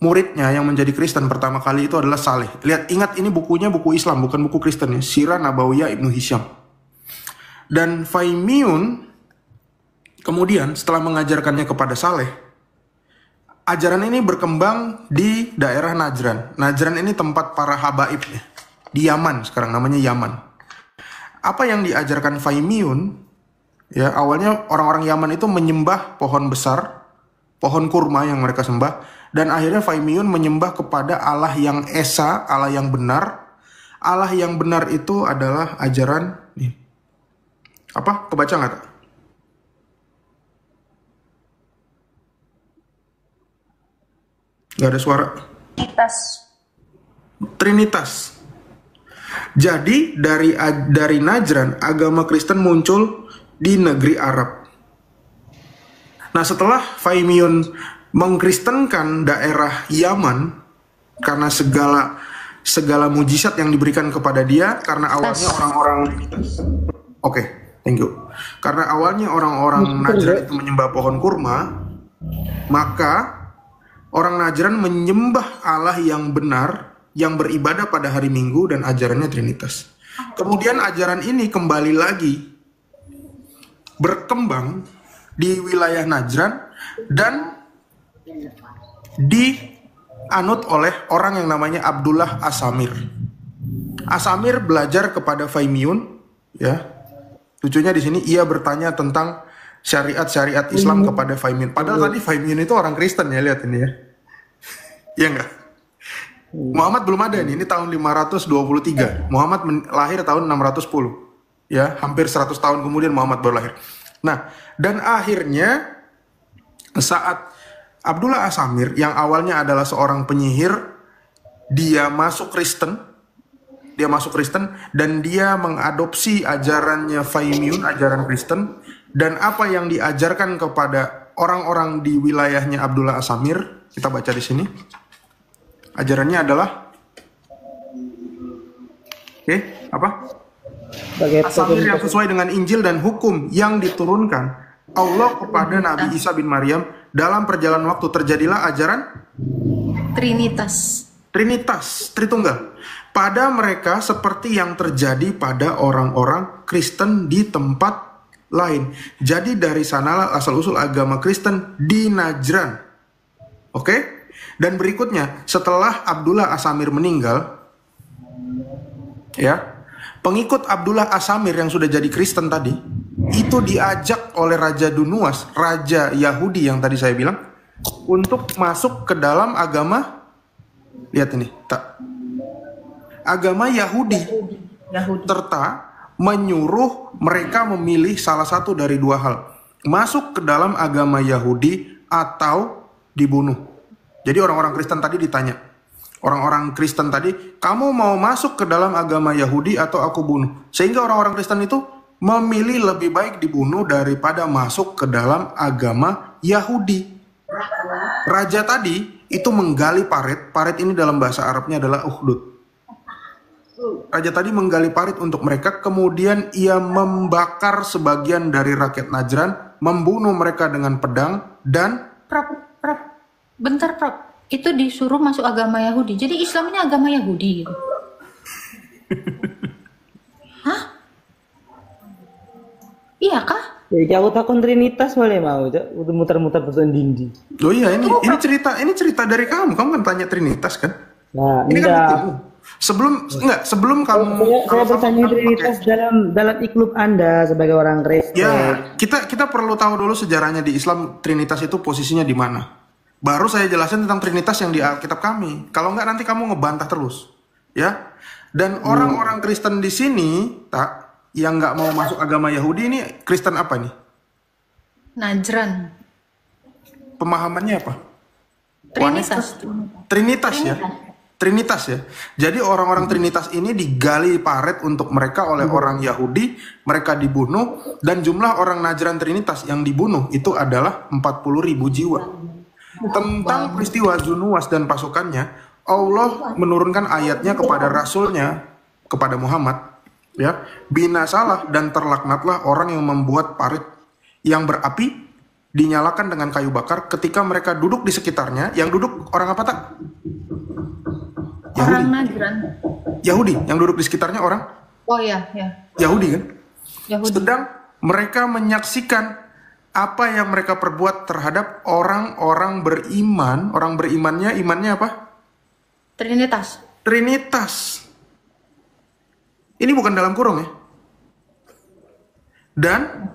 muridnya yang menjadi Kristen pertama kali itu adalah Saleh. Lihat, ingat ini bukunya buku Islam, bukan buku Kristen ya. Sirah Nabawiyah Ibnu Hisham. Dan Faimiyun kemudian setelah mengajarkannya kepada Saleh, ajaran ini berkembang di daerah Najran. Najran ini tempat para habaib ya. Di Yaman, sekarang namanya Yaman. Apa yang diajarkan Faimiyun, ya awalnya orang-orang Yaman itu menyembah pohon besar, pohon kurma yang mereka sembah, dan akhirnya Faimiyun menyembah kepada Allah yang Esa, Allah yang benar. Allah yang benar itu adalah ajaran nih. Apa? Kebaca nggak? Nggak ada suara. Trinitas. Jadi dari Najran agama Kristen muncul di negeri Arab. Nah, setelah Faimiyun mengkristenkan daerah Yaman karena segala mujizat yang diberikan kepada dia, karena awalnya orang-orang thank you. Karena awalnya orang-orang Najran itu menyembah pohon kurma, maka orang Najran menyembah Allah yang benar, yang beribadah pada hari Minggu, dan ajarannya Trinitas. Kemudian ajaran ini kembali lagi berkembang di wilayah Najran dan dianut oleh orang yang namanya Abdullah As-Samir. As-Samir belajar kepada Faimiyun, ya. Lucunya di sini ia bertanya tentang syariat-syariat Islam kepada Faimiyun. Padahal tadi Faimiyun itu orang Kristen ya, lihat ini ya. Iya enggak? Muhammad belum ada ini tahun 523. Muhammad lahir tahun 610. Ya, hampir 100 tahun kemudian Muhammad baru lahir. Nah, dan akhirnya saat Abdullah As-Samir yang awalnya adalah seorang penyihir, dia masuk Kristen. Dan dia mengadopsi ajarannya Faimiyun, ajaran Kristen, dan apa yang diajarkan kepada orang-orang di wilayahnya Abdullah As-Samir, kita baca di sini. Ajarannya adalah apa? As-Samir yang sesuai dengan Injil dan hukum yang diturunkan Allah kepada Nabi Isa bin Maryam. Dalam perjalanan waktu terjadilah ajaran Trinitas, Tritunggal pada mereka seperti yang terjadi pada orang-orang Kristen di tempat lain. Jadi dari sanalah asal-usul agama Kristen di Najran. Oke? Dan berikutnya, setelah Abdullah As-Samir meninggal, ya, Pengikut Abdullah As-Samir yang sudah jadi Kristen tadi, itu diajak oleh Raja Dunuas, Raja Yahudi yang tadi saya bilang, untuk masuk ke dalam agama, lihat ini, agama Yahudi, serta menyuruh mereka memilih salah satu dari dua hal, masuk ke dalam agama Yahudi atau dibunuh. Jadi orang-orang Kristen tadi ditanya, orang-orang Kristen tadi, kamu mau masuk ke dalam agama Yahudi atau aku bunuh? Sehingga orang-orang Kristen itu memilih lebih baik dibunuh daripada masuk ke dalam agama Yahudi. Raja tadi itu menggali parit. Parit ini dalam bahasa Arabnya adalah ukhdud. Raja tadi menggali parit untuk mereka. Kemudian ia membakar sebagian dari rakyat Najran, membunuh mereka dengan pedang dan... Bentar, Prof. Itu disuruh masuk agama Yahudi. Jadi Islam ini agama Yahudi gitu. Hah? Iya kah? Jadi aku takon Trinitas boleh mau, udah muter-muter pesan dindi. Oh iya, ini cerita dari kamu. Kamu kan tanya Trinitas kan? Nah, ini enggak. kan sebelum kamu Saya bertanya Trinitas dalam iklub Anda sebagai orang Kristen. Ya, kita perlu tahu dulu sejarahnya di Islam. Trinitas itu posisinya di mana? Baru saya jelasin tentang Trinitas yang di Alkitab kami. Kalau enggak nanti kamu ngebantah terus, ya. Dan orang-orang Kristen di sini yang nggak mau masuk agama Yahudi ini Kristen apa nih? Najran. Pemahamannya apa? Trinitas. Trinitas ya. Jadi orang-orang Trinitas ini digali paret untuk mereka oleh orang Yahudi, mereka dibunuh, dan jumlah orang Najran Trinitas yang dibunuh itu adalah 40.000 jiwa. Tentang peristiwa Zunuwas dan pasukannya, Allah menurunkan ayatnya kepada Rasulnya, kepada Muhammad, ya, binasalah dan terlaknatlah orang yang membuat parit yang berapi dinyalakan dengan kayu bakar ketika mereka duduk di sekitarnya. Yang duduk orang apa tak? Yahudi. Orang Najran. Yahudi yang duduk di sekitarnya orang? Oh ya. Yahudi kan? Yahudi. Sedang mereka menyaksikan apa yang mereka perbuat terhadap orang-orang beriman. Orang berimannya, imannya apa? Trinitas. Ini bukan dalam kurung ya. Dan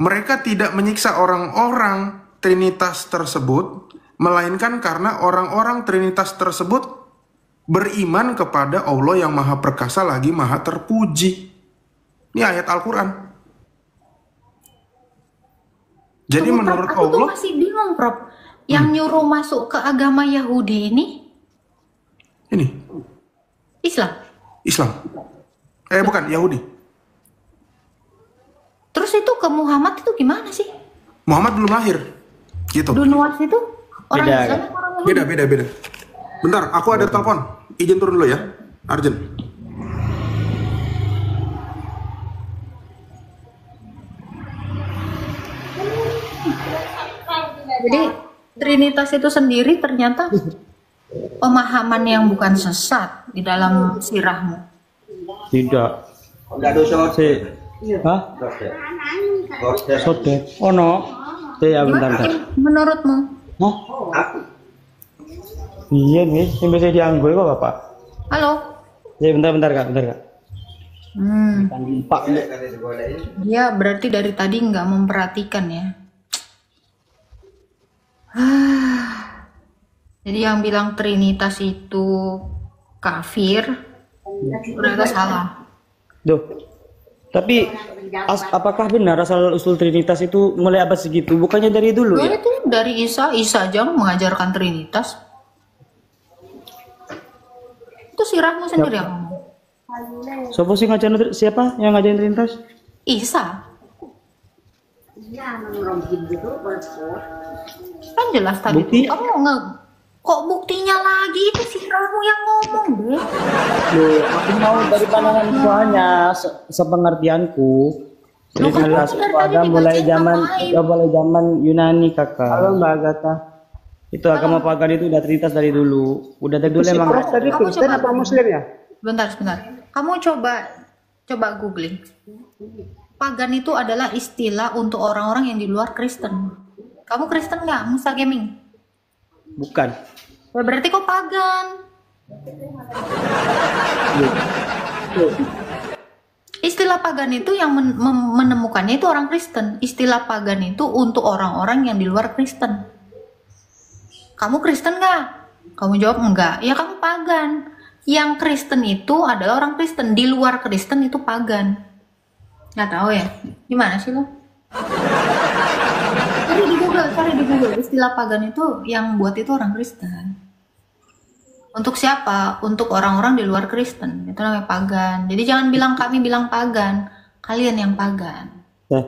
mereka tidak menyiksa orang-orang Trinitas tersebut, melainkan karena orang-orang Trinitas tersebut beriman kepada Allah yang Maha Perkasa lagi Maha Terpuji. Ini ayat Al-Quran. Jadi menurut Prof, aku Allah, tuh masih bingung, Prof. Yang nyuruh masuk ke agama Yahudi ini Islam. Bukan Yahudi. Terus itu ke Muhammad itu gimana sih? Muhammad belum lahir. Gitu. Dunuas itu orang Beda, Islam kan? atau orang Yahudi? Beda. Bentar, aku ada telepon. Izin turun dulu ya, Arjen. Jadi Trinitas itu sendiri ternyata pemahaman yang bukan sesat di dalam sirahmu. Tidak. Hah? Sodet. Oh no. Ya bentar. Menurutmu? Hah? Iya nih, yang biasa dianggur kok Bapak. Halo? Ya bentar Kak. Pak. Dia berarti dari tadi nggak memperhatikan ya. Jadi yang bilang Trinitas itu kafir, ternyata salah. Duh. Tapi apakah benar asal usul Trinitas itu mulai abad segitu? Bukannya dari dulu ya? Itu dari Isa aja mengajarkan Trinitas. Itu sirahmu sendiri yang ngomong. Siapa yang ngajarin Trinitas? Isa. Kan jelas tadi. Bukti? Kok buktinya lagi itu sirahmu yang ngomong deh. Loh, aku mau dari pandangan soalnya sepengertianku. Jadi jelas pada mulai zaman Yunani Kakak. Halo Mbak Agatha. Itu agama pagan itu udah Trinitas dari dulu. Udah dari dulu emang. Tadi Kristen apa Muslim ya? Bentar. Kamu coba googling. Pagan itu adalah istilah untuk orang-orang yang di luar Kristen. Kamu Kristen nggak? Musa Gaming? Bukan. Berarti kok pagan? Istilah pagan itu yang menemukannya itu orang Kristen. Istilah pagan itu untuk orang-orang yang di luar Kristen. Kamu Kristen nggak? Kamu jawab enggak. Ya kamu pagan. Yang Kristen itu adalah orang Kristen. Di luar Kristen itu pagan. Nggak tahu ya? Gimana sih lo? Cari di Google. Istilah pagan itu yang buat itu orang Kristen. Untuk siapa? Untuk orang-orang di luar Kristen. Itu namanya pagan. Jadi jangan bilang kami bilang pagan. Kalian yang pagan. Nah,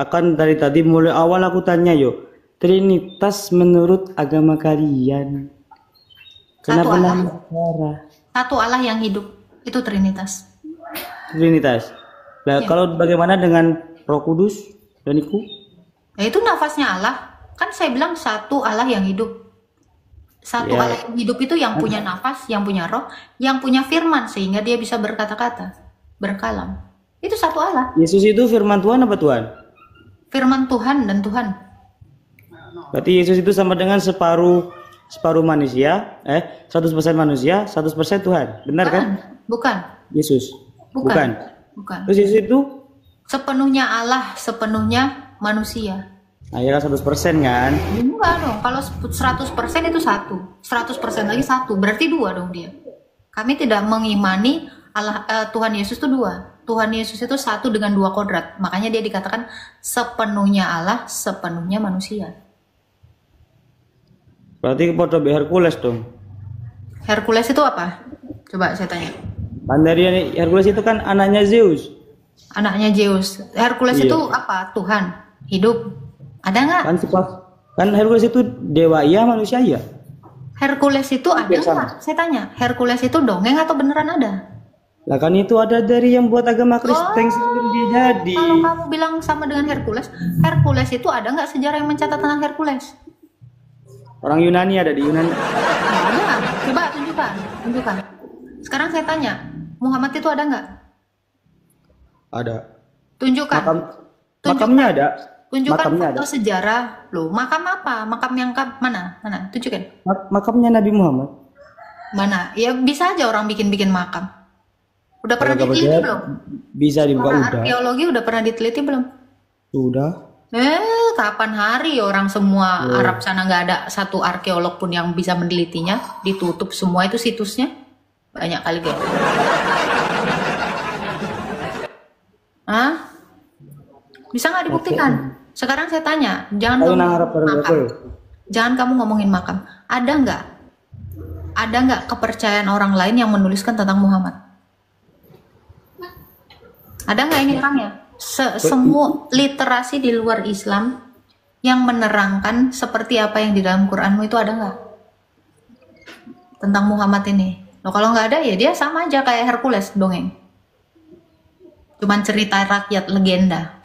akan dari tadi mulai awal aku tanya yuk. Trinitas menurut agama kalian. Kenapa namanya? Satu Allah yang hidup. Itu Trinitas. Trinitas. Nah, Ya. kalau bagaimana dengan Roh Kudus dan Iku? Nah, itu nafasnya Allah. Kan saya bilang satu Allah yang hidup. Satu Ya. Allah yang hidup itu yang punya nafas, yang punya roh, yang punya firman sehingga dia bisa berkata-kata, berkalam. Itu satu Allah. Yesus itu firman Tuhan apa Tuhan? Firman Tuhan dan Tuhan. Berarti Yesus itu sama dengan separuh manusia, 100% manusia, 100% Tuhan. Benar kan? Bukan. Yesus. Bukan. Terus Yesus itu Sepenuhnya Allah, sepenuhnya manusia. nah, ya kan 100% kan? Enggak dong, kalau 100% itu satu, 100% lagi satu, berarti dua dong dia. Kami tidak mengimani Allah, Tuhan Yesus itu dua. Tuhan Yesus itu satu dengan dua kodrat, makanya dia dikatakan sepenuhnya Allah, sepenuhnya manusia. Berarti foto Hercules dong. Hercules itu apa? Coba saya tanya. Pandari Hercules itu kan anaknya Zeus. Anaknya Zeus. Hercules Iya. itu apa? Tuhan, hidup. Ada nggak? Kan Hercules itu dewa iya, manusia iya. Hercules itu ada nggak? Saya tanya. Hercules itu dongeng atau beneran ada? Lah kan itu ada dari yang buat agama Kristen sebelum dia jadi. Kalau kamu bilang sama dengan Hercules, Hercules itu ada nggak sejarah yang mencatat tentang Hercules? Orang Yunani ada di Yunani. Nggak ada. Coba tunjukkan. Sekarang saya tanya, Muhammad itu ada nggak? Ada. Tunjukkan. Makamnya ada. Tunjukkan Makamnya foto ada. sejarah. Loh, makam apa? Makam yang mana? Tunjukin. Makamnya Nabi Muhammad. Mana? Ya bisa aja orang bikin-bikin makam. Udah pernah Kalau diteliti kabar belum? bisa dibuka Orang udah. arkeologi udah pernah diteliti belum? Sudah. Kapan hari orang semua Arab sana nggak ada satu arkeolog pun yang bisa menelitinya, ditutup semua itu situsnya, banyak kali guys. Hah? Bisa nggak dibuktikan? Sekarang saya tanya, jangan Ayo ngomongin nang harap bareng makam. aku. Jangan kamu ngomongin makam. Ada nggak kepercayaan orang lain yang menuliskan tentang Muhammad? Ada nggak ini orangnya? Semua literasi di luar Islam yang menerangkan seperti apa yang di dalam Quranmu itu ada nggak? Tentang Muhammad ini. Loh, kalau nggak ada ya dia sama aja kayak Hercules dongeng. Cuman cerita rakyat legenda.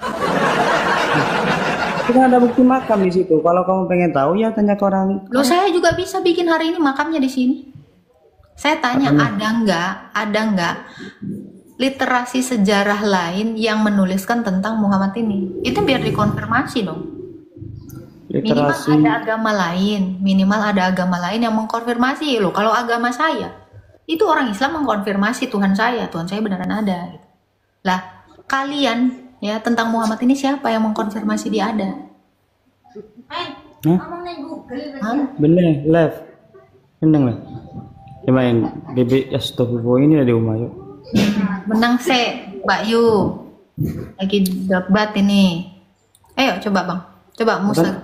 Itu kan ada bukti makam di situ. Kalau kamu pengen tahu ya tanya ke orang. Loh, saya juga bisa bikin hari ini makamnya di sini. Saya tanya ada nggak literasi sejarah lain yang menuliskan tentang Muhammad ini? Itu biar dikonfirmasi dong. Literasi. Minimal ada agama lain yang mengkonfirmasi loh. Kalau agama saya, itu orang Islam mengkonfirmasi Tuhan saya beneran ada. Gitu. Lah, kalian ya tentang Muhammad ini siapa yang mengkonfirmasi dia ada? Ngomong di Google. Hah? Bener, live. Menang lah. Coba yang BB Astagfirullah ini ada rumah yuk. Menang Mbak Yu. Lagi debat ini. Ayo coba Bang. Coba Musa.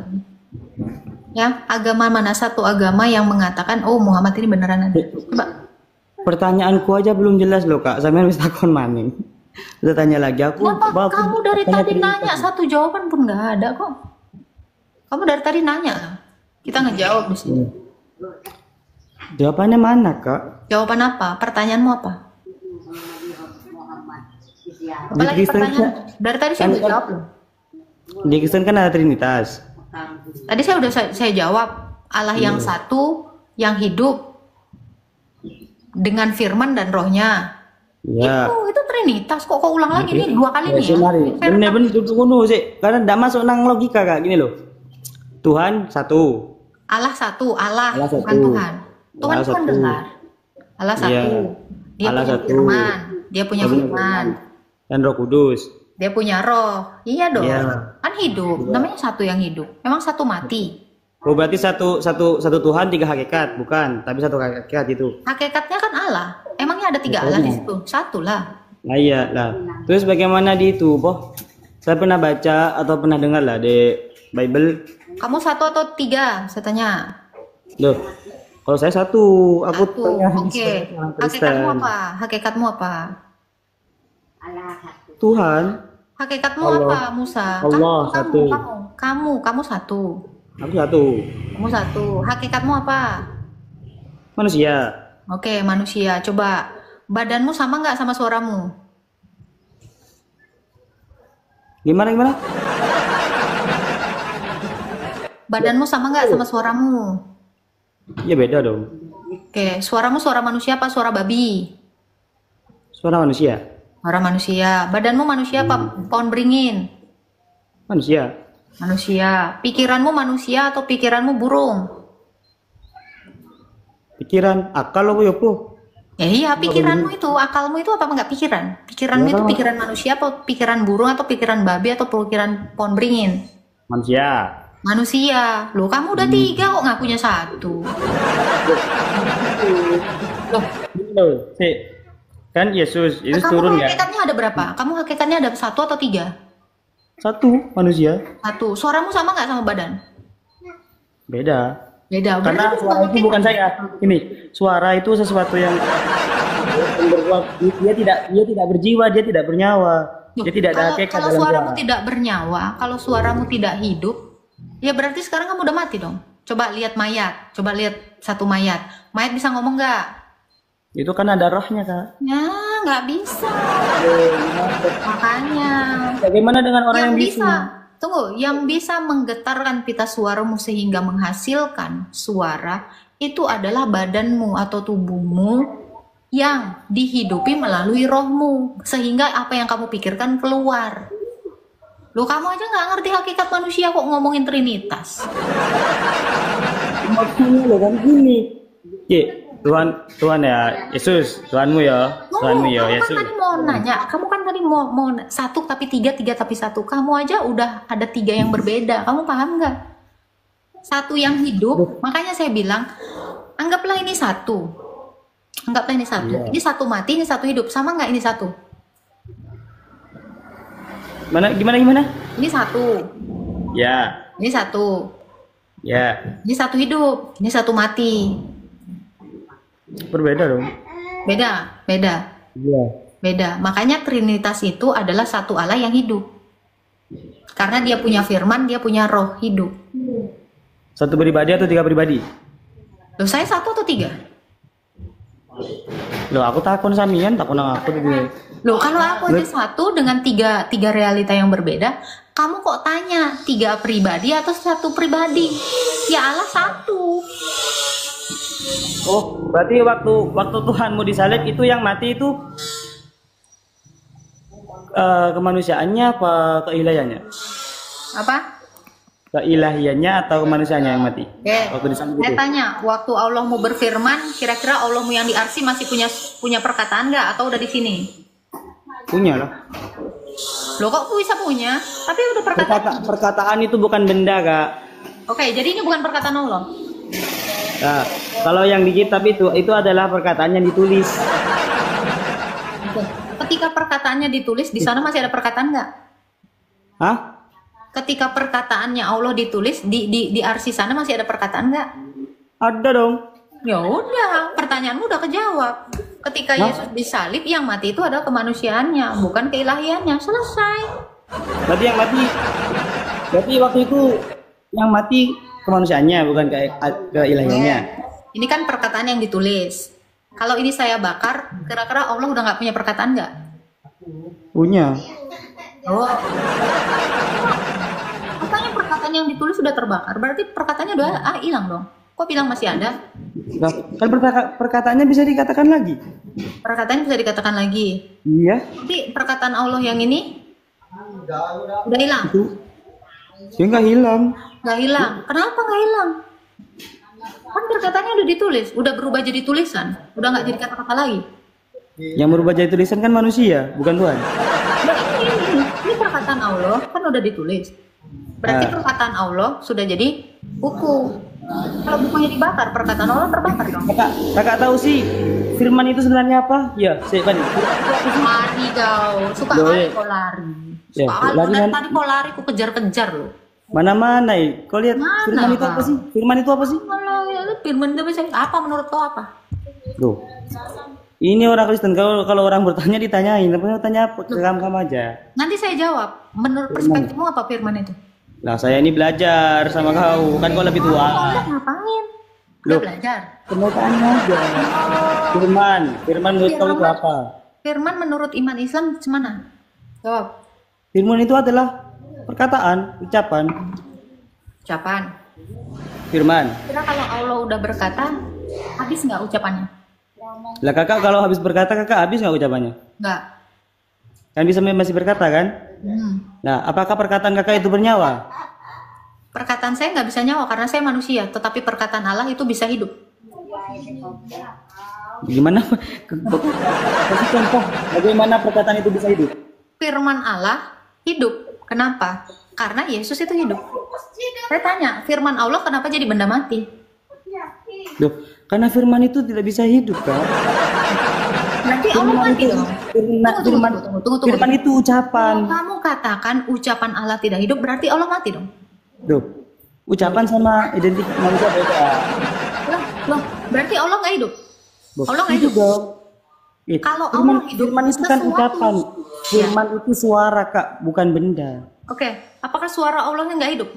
Ya, agama mana satu agama yang mengatakan oh Muhammad ini beneran ada? Coba. Pertanyaanku aja belum jelas loh kak. Sampai harus takon maning. Udah tanya lagi aku. Kenapa kamu dari tanya tadi Trinitas. nanya satu jawaban pun nggak ada kok? Kamu dari tadi nanya. Kita ngejawab di sini. Jawabannya mana kak? Jawaban apa? Pertanyaanmu apa? Apalagi Kristen pertanyaan? Dari tadi saya udah jawab loh. Di Kristen kan ada Trinitas. Tadi saya udah saya jawab. Allah yang satu, yang hidup dengan firman dan rohnya. Ya. Itu Trinitas. Kok ulang lagi nih? Dua kali nih ya? Bener tunggu sih. Karena tidak masuk nang logika kak. Gini loh. Tuhan satu. Allah satu, Allah Allah bukan satu. Tuhan. Tuhan Allah itu kan satu. dengar. Allah satu. Iya. Dia Allah punya satu. firman. Dia punya Dia punya firman. dan Roh Kudus. Dia punya roh. Iya dong. Iya. Kan hidup. Namanya satu yang hidup. Memang satu mati. Oh berarti satu Tuhan 3 hakikat, bukan? Tapi satu hakikat itu. Hakikatnya kan Allah. Emangnya ada 3 Allah di situ? Satu lah. Nah iya lah. Terus bagaimana di itu, Boh? Saya pernah baca atau pernah dengar lah di Bible. Kamu 1 atau 3? Saya tanya. Loh, kalau saya satu, aku Satu. tanya Oke. orang Kristen. Hakikatmu apa? Hakikatmu apa? Tuhan, Hakikatmu Allah. apa, Musa? Allah satu. Kamu satu. aku satu. Kamu satu. Hakikatmu apa? Manusia. Oke, manusia. Coba badanmu sama nggak sama suaramu? Gimana? Badanmu sama nggak sama suaramu? Ya beda dong. Oke, suaramu suara manusia apa suara babi? Suara manusia. Suara manusia. Badanmu manusia apa pohon beringin? Manusia. Manusia. Pikiranmu manusia atau pikiranmu burung? Pikiran, akal apa ya, Po? Ya iya, pikiranmu itu, akalmu itu apa enggak pikiran? Pikiranmu itu pikiran manusia atau pikiran burung atau pikiran babi atau pikiran pohon beringin? Manusia. Manusia. Loh, kamu udah 3 kok ngakunya 1. Loh, kan Yesus Kamu turun ya? hakikatnya ada berapa? Kamu hakikatnya ada 1 atau 3? Satu, manusia. 1. Suaramu sama nggak sama badan? Beda. Beda. Karena Berarti suara itu bukan saya. Ini, suara itu sesuatu yang dia tidak berjiwa, dia tidak bernyawa. Dia tidak ada hakikat kalau dalam suaramu suara. tidak bernyawa, kalau suaramu tidak hidup, ya berarti sekarang kamu udah mati dong. Coba lihat mayat, coba lihat satu mayat. Mayat bisa ngomong nggak? Itu kan ada rohnya, Kak. Ya, nggak bisa. Makanya. Bagaimana dengan orang yang bisa? bisu? Tunggu, yang bisa menggetarkan pita suaramu sehingga menghasilkan suara itu adalah badanmu atau tubuhmu yang dihidupi melalui rohmu sehingga apa yang kamu pikirkan keluar. Loh, kamu aja nggak ngerti hakikat manusia kok ngomongin Trinitas. Maksudnya lo kan gini. Tuhan ya, Yesus, Tuhanmu ya, Tuhanmu ya, Kamu kan Yesus. tadi mau nanya, kamu kan tadi mau 1 tapi 3, 3 tapi 1. Kamu aja udah ada 3 yang berbeda. Kamu paham nggak? 1 yang hidup, makanya saya bilang, anggaplah ini 1. Anggaplah ini 1. Iya. Ini 1 mati, ini 1 hidup. Sama nggak ini 1? Gimana? Ini 1. Ya, Ini 1. ya, Ini 1 hidup. Ini 1 mati. berbeda dong. Beda. Iya. Beda. Makanya Trinitas itu adalah satu Allah yang hidup. Karena dia punya firman, dia punya roh hidup. Satu pribadi atau 3 pribadi? Loh, saya 1 atau 3? Loh, aku takut samian, takut nang aku tadi. Loh, kalau aku aja 1 dengan tiga realita yang berbeda, kamu kok tanya 3 pribadi atau 1 pribadi? Ya Allah 1. Oh, berarti waktu Tuhanmu disalib itu yang mati itu kemanusiaannya apa keilahiannya? Apa? Keilahiannya atau kemanusiaannya yang mati? Oke. Waktu disalib Saya itu. tanya, waktu Allahmu berfirman, kira-kira Allahmu yang di arsy masih punya perkataan nggak atau udah di sini? Punya lah. Loh, kok bisa punya? Tapi udah perkataan. Perkataan itu bukan benda, Kak. Oke, jadi ini bukan perkataan Allah. Nah, kalau yang di kitab itu adalah perkataan yang ditulis. Oke. Ketika perkataannya ditulis, di sana masih ada perkataan nggak? Hah? Ketika perkataannya Allah ditulis di arsy sana masih ada perkataan nggak? Ada dong. Ya udah, pertanyaanmu udah kejawab. Ketika Yesus disalib, yang mati itu adalah kemanusiaannya, bukan keilahiannya. Selesai. Berarti waktu itu yang mati kemanusiaannya bukan keilahiannya. Ini kan perkataan yang ditulis. Kalau ini saya bakar, kira-kira Allah udah nggak punya perkataan nggak? Punya. Oh. Makanya perkataan yang ditulis sudah terbakar. Berarti perkataannya udah hilang dong. Kok bilang masih ada? Nah, kan perkataannya bisa dikatakan lagi. Perkataan bisa dikatakan lagi. Iya. Tapi perkataan Allah yang ini udah hilang. Dia nggak hilang. Nggak hilang. Kenapa nggak hilang? Kan perkataannya udah ditulis, udah berubah jadi tulisan, udah nggak jadi kata-kata lagi. Yang merubah jadi tulisan kan manusia, bukan Tuhan. Nah, perkataan Allah kan udah ditulis. Berarti perkataan Allah sudah jadi buku. Kalau bukunya dibakar, perkataan Allah terbakar dong. Kakak tahu sih firman itu sebenarnya apa? Ya, saya Bani. Lari kau, suka kali kau lari. Ya, Suka kali lari dari kan- tadi kau lari, kau kejar-kejar loh. Mana-mana, kau lihat Mana, firman itu apa Kak? sih? Firman itu apa sih? Kalau ya, firman itu bisa apa menurut kau apa? Loh. Ini orang Kristen, kalau orang bertanya ditanyain, tapi tanya apa? Ke kamu aja. Nanti saya jawab. Menurut perspektifmu apa firman itu? Lah saya ini belajar sama kau, kan kau lebih Kau tua. udah ngapain? Udah Loh. belajar. Kamu tanya aja. Firman menurut kau itu apa? Firman menurut iman Islam gimana? Jawab. Firman itu adalah perkataan, ucapan. Ucapan. Firman. Kira kalau Allah udah berkata, habis nggak ucapannya? Lah kakak kalau habis berkata kakak habis nggak ucapannya? Nggak. Kan bisa masih berkata kan? Nah, apakah perkataan kakak itu bernyawa? Perkataan saya nggak bisa nyawa karena saya manusia, tetapi perkataan Allah itu bisa hidup. Gimana? Kasih contoh bagaimana perkataan itu bisa hidup? Firman Allah hidup. Kenapa? Karena Yesus itu hidup. Saya tanya, firman Allah kenapa jadi benda mati? Loh, karena firman itu tidak bisa hidup kan? Berarti Allah mati dong. Tunggu. Firman itu ucapan. Kalau kamu katakan ucapan Allah tidak hidup, berarti Allah mati dong. Loh, ucapan sama identik manusia beda. Loh, berarti Allah nggak hidup. Loh, Allah nggak itu hidup. dong. Kalau firman, Allah hidup, firman itu kan sesuatu. ucapan. Firman itu suara kak, bukan benda. Oke, apakah suara Allahnya nggak hidup?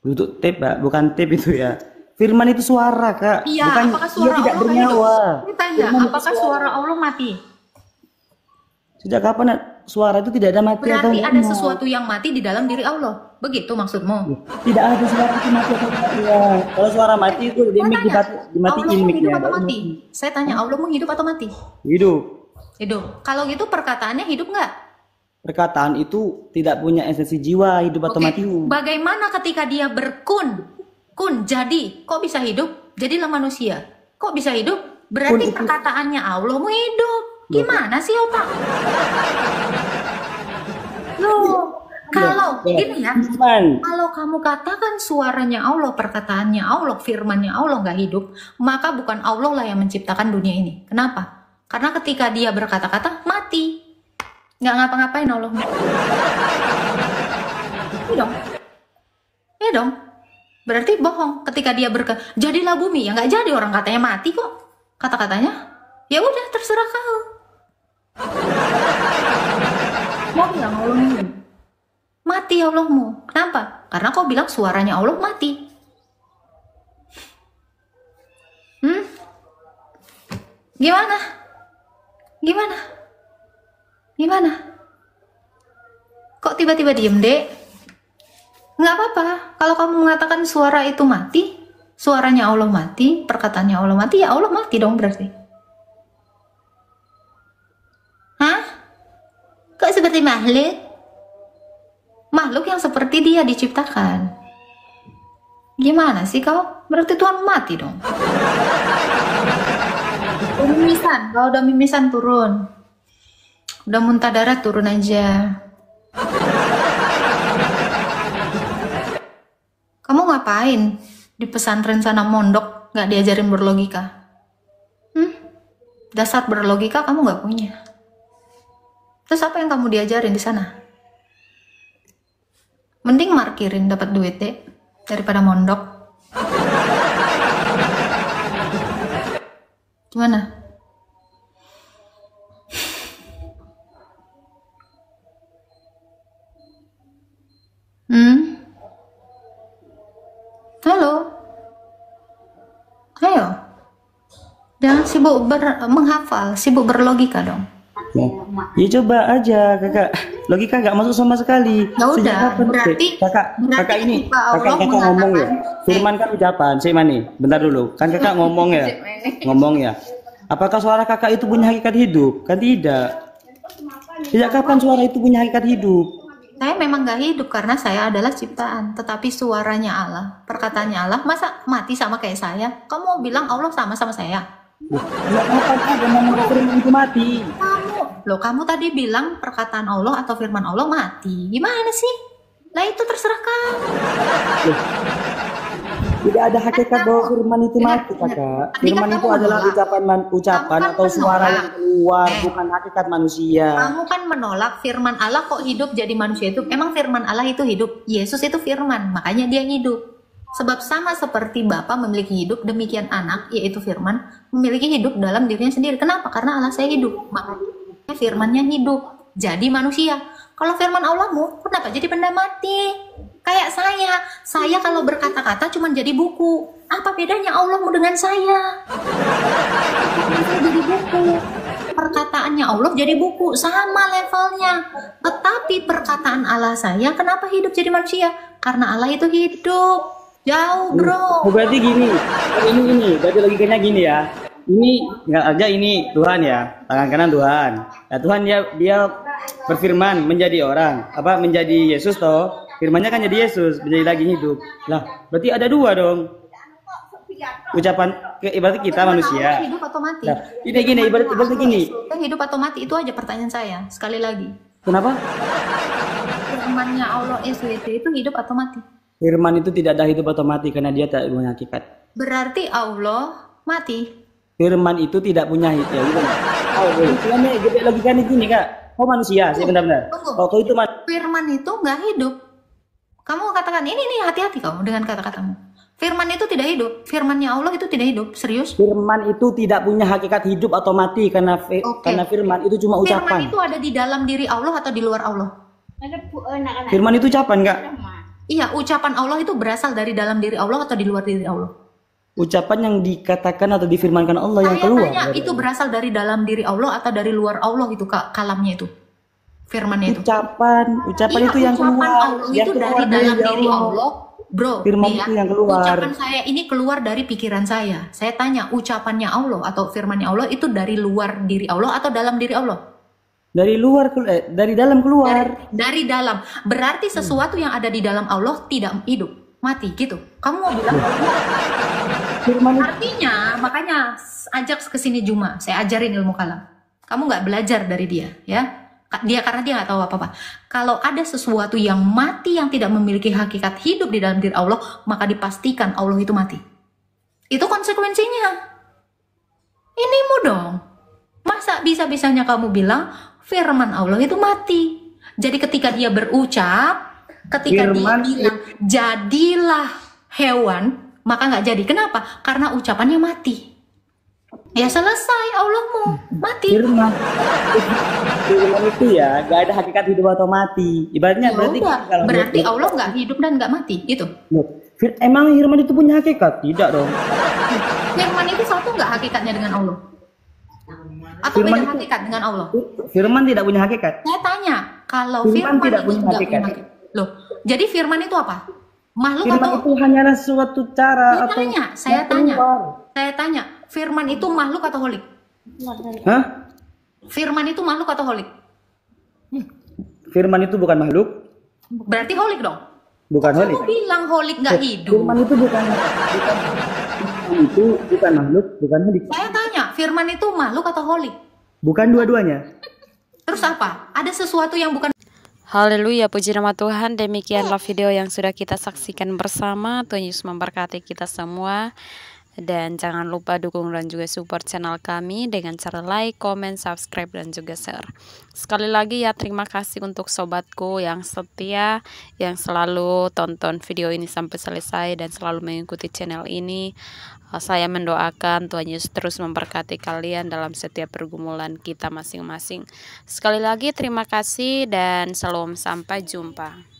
Untuk tape pak, bukan tape itu ya. Firman itu suara kak, Iya, bukan apakah dia suara tidak Allah nggak bernyawa. hidup? Saya tanya, Firman itu apakah suara Allah mati? Sejak kapan suara itu tidak ada mati atau Berarti ada enggaknya? sesuatu yang mati di dalam diri Allah. Begitu maksudmu? Tidak ada suara itu mati atau enggaknya. Kalau suara mati itu Saya mic tanya, dimatiin Allahmu mic-nya. hidup atau mati? Saya tanya, Allahmu hidup atau mati? Hidup. Hidup. Kalau gitu perkataannya hidup nggak? Perkataan itu tidak punya esensi jiwa, hidup atau Oke, mati. bagaimana ketika dia berkun? Kun, jadi. Kok bisa hidup? Jadilah manusia. Kok bisa hidup? Berarti Kun itu- perkataannya Allahmu hidup. Gimana sih otak? Loh, kalau gini ya, Firman. kalau kamu katakan suaranya Allah, perkataannya Allah, firmannya Allah nggak hidup, maka bukan Allah lah yang menciptakan dunia ini. Kenapa? Karena ketika dia berkata-kata, mati. Nggak ngapa-ngapain Allah. Iya dong. Iya dong. Berarti bohong. Ketika dia berkata, jadilah bumi. Ya nggak jadi, orang katanya mati kok. Kata-katanya, ya udah terserah kau. Mau bilang Allahmu hidup. Mati Allahmu. Kenapa? Karena kau bilang suaranya Allah mati. Gimana? Gimana? Gimana? Kok tiba-tiba diem, Dek? Nggak apa-apa. Kalau kamu mengatakan suara itu mati, suaranya Allah mati, perkataannya Allah mati, ya Allah mati dong berarti. Hah? Kok seperti makhluk? Makhluk yang seperti dia diciptakan. Gimana sih kau? Berarti Tuhan mati dong. Mimisan, kalau udah mimisan turun. Udah muntah darah turun aja. Kamu ngapain di pesantren sana mondok nggak diajarin berlogika? Dasar berlogika kamu nggak punya. Terus apa yang kamu diajarin di sana? Mending markirin dapat duit deh daripada mondok. Gimana? Halo? Ayo. Jangan sibuk menghafal, sibuk berlogika dong. Ya coba aja kakak. Logika nggak masuk sama sekali. Ya udah, Sejak kapan, berarti Dek? kakak ini ketika Allah kakak ngomong ya. mengatakan, Firman kan ucapan. Sih Mani, bentar dulu. Kan kakak ngomong ya. Ngomong ya. Apakah suara kakak itu punya hakikat hidup? Kan tidak. Sejak kapan suara itu punya hakikat hidup? Saya memang gak hidup karena saya adalah ciptaan, tetapi suaranya Allah, perkataannya Allah, masa mati sama kayak saya? Kamu mau bilang Allah sama-sama saya? Sejak kapan ada nama firman itu mati? Loh, kamu tadi bilang perkataan Allah atau firman Allah mati. Gimana sih? Lah itu terserah kamu. Tidak ada hakikat bahwa firman itu mati, Kakak. Firman itu adalah ucapan atau suara yang keluar, bukan hakikat manusia. Kamu kan menolak firman Allah kok hidup jadi manusia itu. Emang firman Allah itu hidup? Yesus itu firman, makanya dia hidup. Sebab sama seperti Bapa memiliki hidup, demikian anak, yaitu firman, memiliki hidup dalam dirinya sendiri. Kenapa? Karena Allah saya hidup. Makanya firmannya hidup. Jadi manusia. Kalau firman Allahmu, kenapa jadi benda mati? Kayak saya kalau berkata-kata cuma jadi buku. Apa bedanya Allahmu dengan saya? Jadi buku. Perkataannya Allah jadi buku, sama levelnya. Tetapi perkataan Allah saya, kenapa hidup jadi manusia? Karena Allah itu hidup. Jauh, bro. Berarti gini, berarti logikanya gini ya. Ini nggak aja ini Tuhan ya, tangan kanan Tuhan. Nah Tuhan dia berfirman menjadi orang, menjadi Yesus toh. Firmannya kan jadi Yesus, menjadi lagi hidup. Lah, berarti ada dua dong. Ucapan ibarat kita manusia. Hidup atau mati? Nah, ini gini, ibaratnya gini. Hidup atau mati itu aja pertanyaan saya. Sekali lagi. Kenapa? Firmannya Allah SWT itu hidup atau mati? Firman itu tidak ada hidup atau mati karena dia tak punya hakikat. Berarti Allah mati. Firman itu tidak punya hidup. Ya, gitu. Logikanya gini, Kak. Kau manusia, sih benar-benar. Kau itu Firman itu nggak hidup. Kamu katakan ini nih, hati-hati kamu dengan kata-katamu. Firman itu tidak hidup. Firmannya Allah itu tidak hidup. Serius? Firman itu tidak punya hakikat hidup atau mati karena firman itu cuma ucapan. Firman itu ada di dalam diri Allah atau di luar Allah? Firman itu ucapan, Kak. Iya, ucapan Allah itu berasal dari dalam diri Allah atau di luar diri Allah? Ucapan yang dikatakan atau difirmankan Allah yang keluar. Saya tanya, itu berasal dari dalam diri Allah atau dari luar Allah itu, kalamnya itu? Firmannya itu. Ucapan itu yang keluar. Allah itu dari dalam diri Allah. Bro, firman itu yang keluar. Ucapan saya ini keluar dari pikiran saya. Saya tanya, ucapannya Allah atau firmannya Allah itu dari luar diri Allah atau dalam diri Allah? Dari luar, dari dalam keluar. Dari dalam. Berarti sesuatu yang ada di dalam Allah tidak hidup, mati gitu. Kamu mau bilang? Artinya, makanya ajak ke sini Juma. Saya ajarin ilmu kalam. Kamu nggak belajar dari dia, ya? Karena dia nggak tahu apa-apa. Kalau ada sesuatu yang mati yang tidak memiliki hakikat hidup di dalam diri Allah, maka dipastikan Allah itu mati. Itu konsekuensinya. Inimu dong. Masa bisa-bisanya kamu bilang firman Allah itu mati? Jadi ketika dia berucap, ketika dia bilang jadilah hewan, maka nggak jadi. Kenapa? Karena ucapannya mati. Ya selesai, Allahmu mati. Firman itu ya nggak ada hakikat hidup atau mati. Ibaratnya berarti Allah nggak hidup dan nggak mati gitu. Emang firman itu punya hakikat? Tidak dong. Firman itu satu nggak hakikatnya dengan Allah? Atau beda hakikat dengan Allah? Firman tidak punya hakikat. Saya tanya, kalau firman tidak itu punya hakikat. Loh, jadi firman itu apa? Makhluk firman atau? Itu hanyalah suatu cara Saya tanya, firman itu makhluk atau holik? Hah? Firman itu makhluk atau holik? Firman itu bukan makhluk. Berarti holik dong? Bukan holik. Kamu bilang holik nggak hidup. Firman itu bukan makhluk, bukan holik. Saya tanya, firman itu makhluk atau holik? Bukan dua-duanya. Terus apa? Ada sesuatu yang bukan. Haleluya, puji nama Tuhan. Demikianlah video yang sudah kita saksikan bersama. Tuhan Yesus memberkati kita semua. Dan jangan lupa dukung dan juga support channel kami dengan cara like, comment, subscribe, dan juga share. Sekali lagi ya, terima kasih untuk sobatku yang setia, yang selalu tonton video ini sampai selesai dan selalu mengikuti channel ini. Saya mendoakan Tuhan Yesus terus memberkati kalian dalam setiap pergumulan kita masing-masing. Sekali lagi terima kasih dan shalom, sampai jumpa.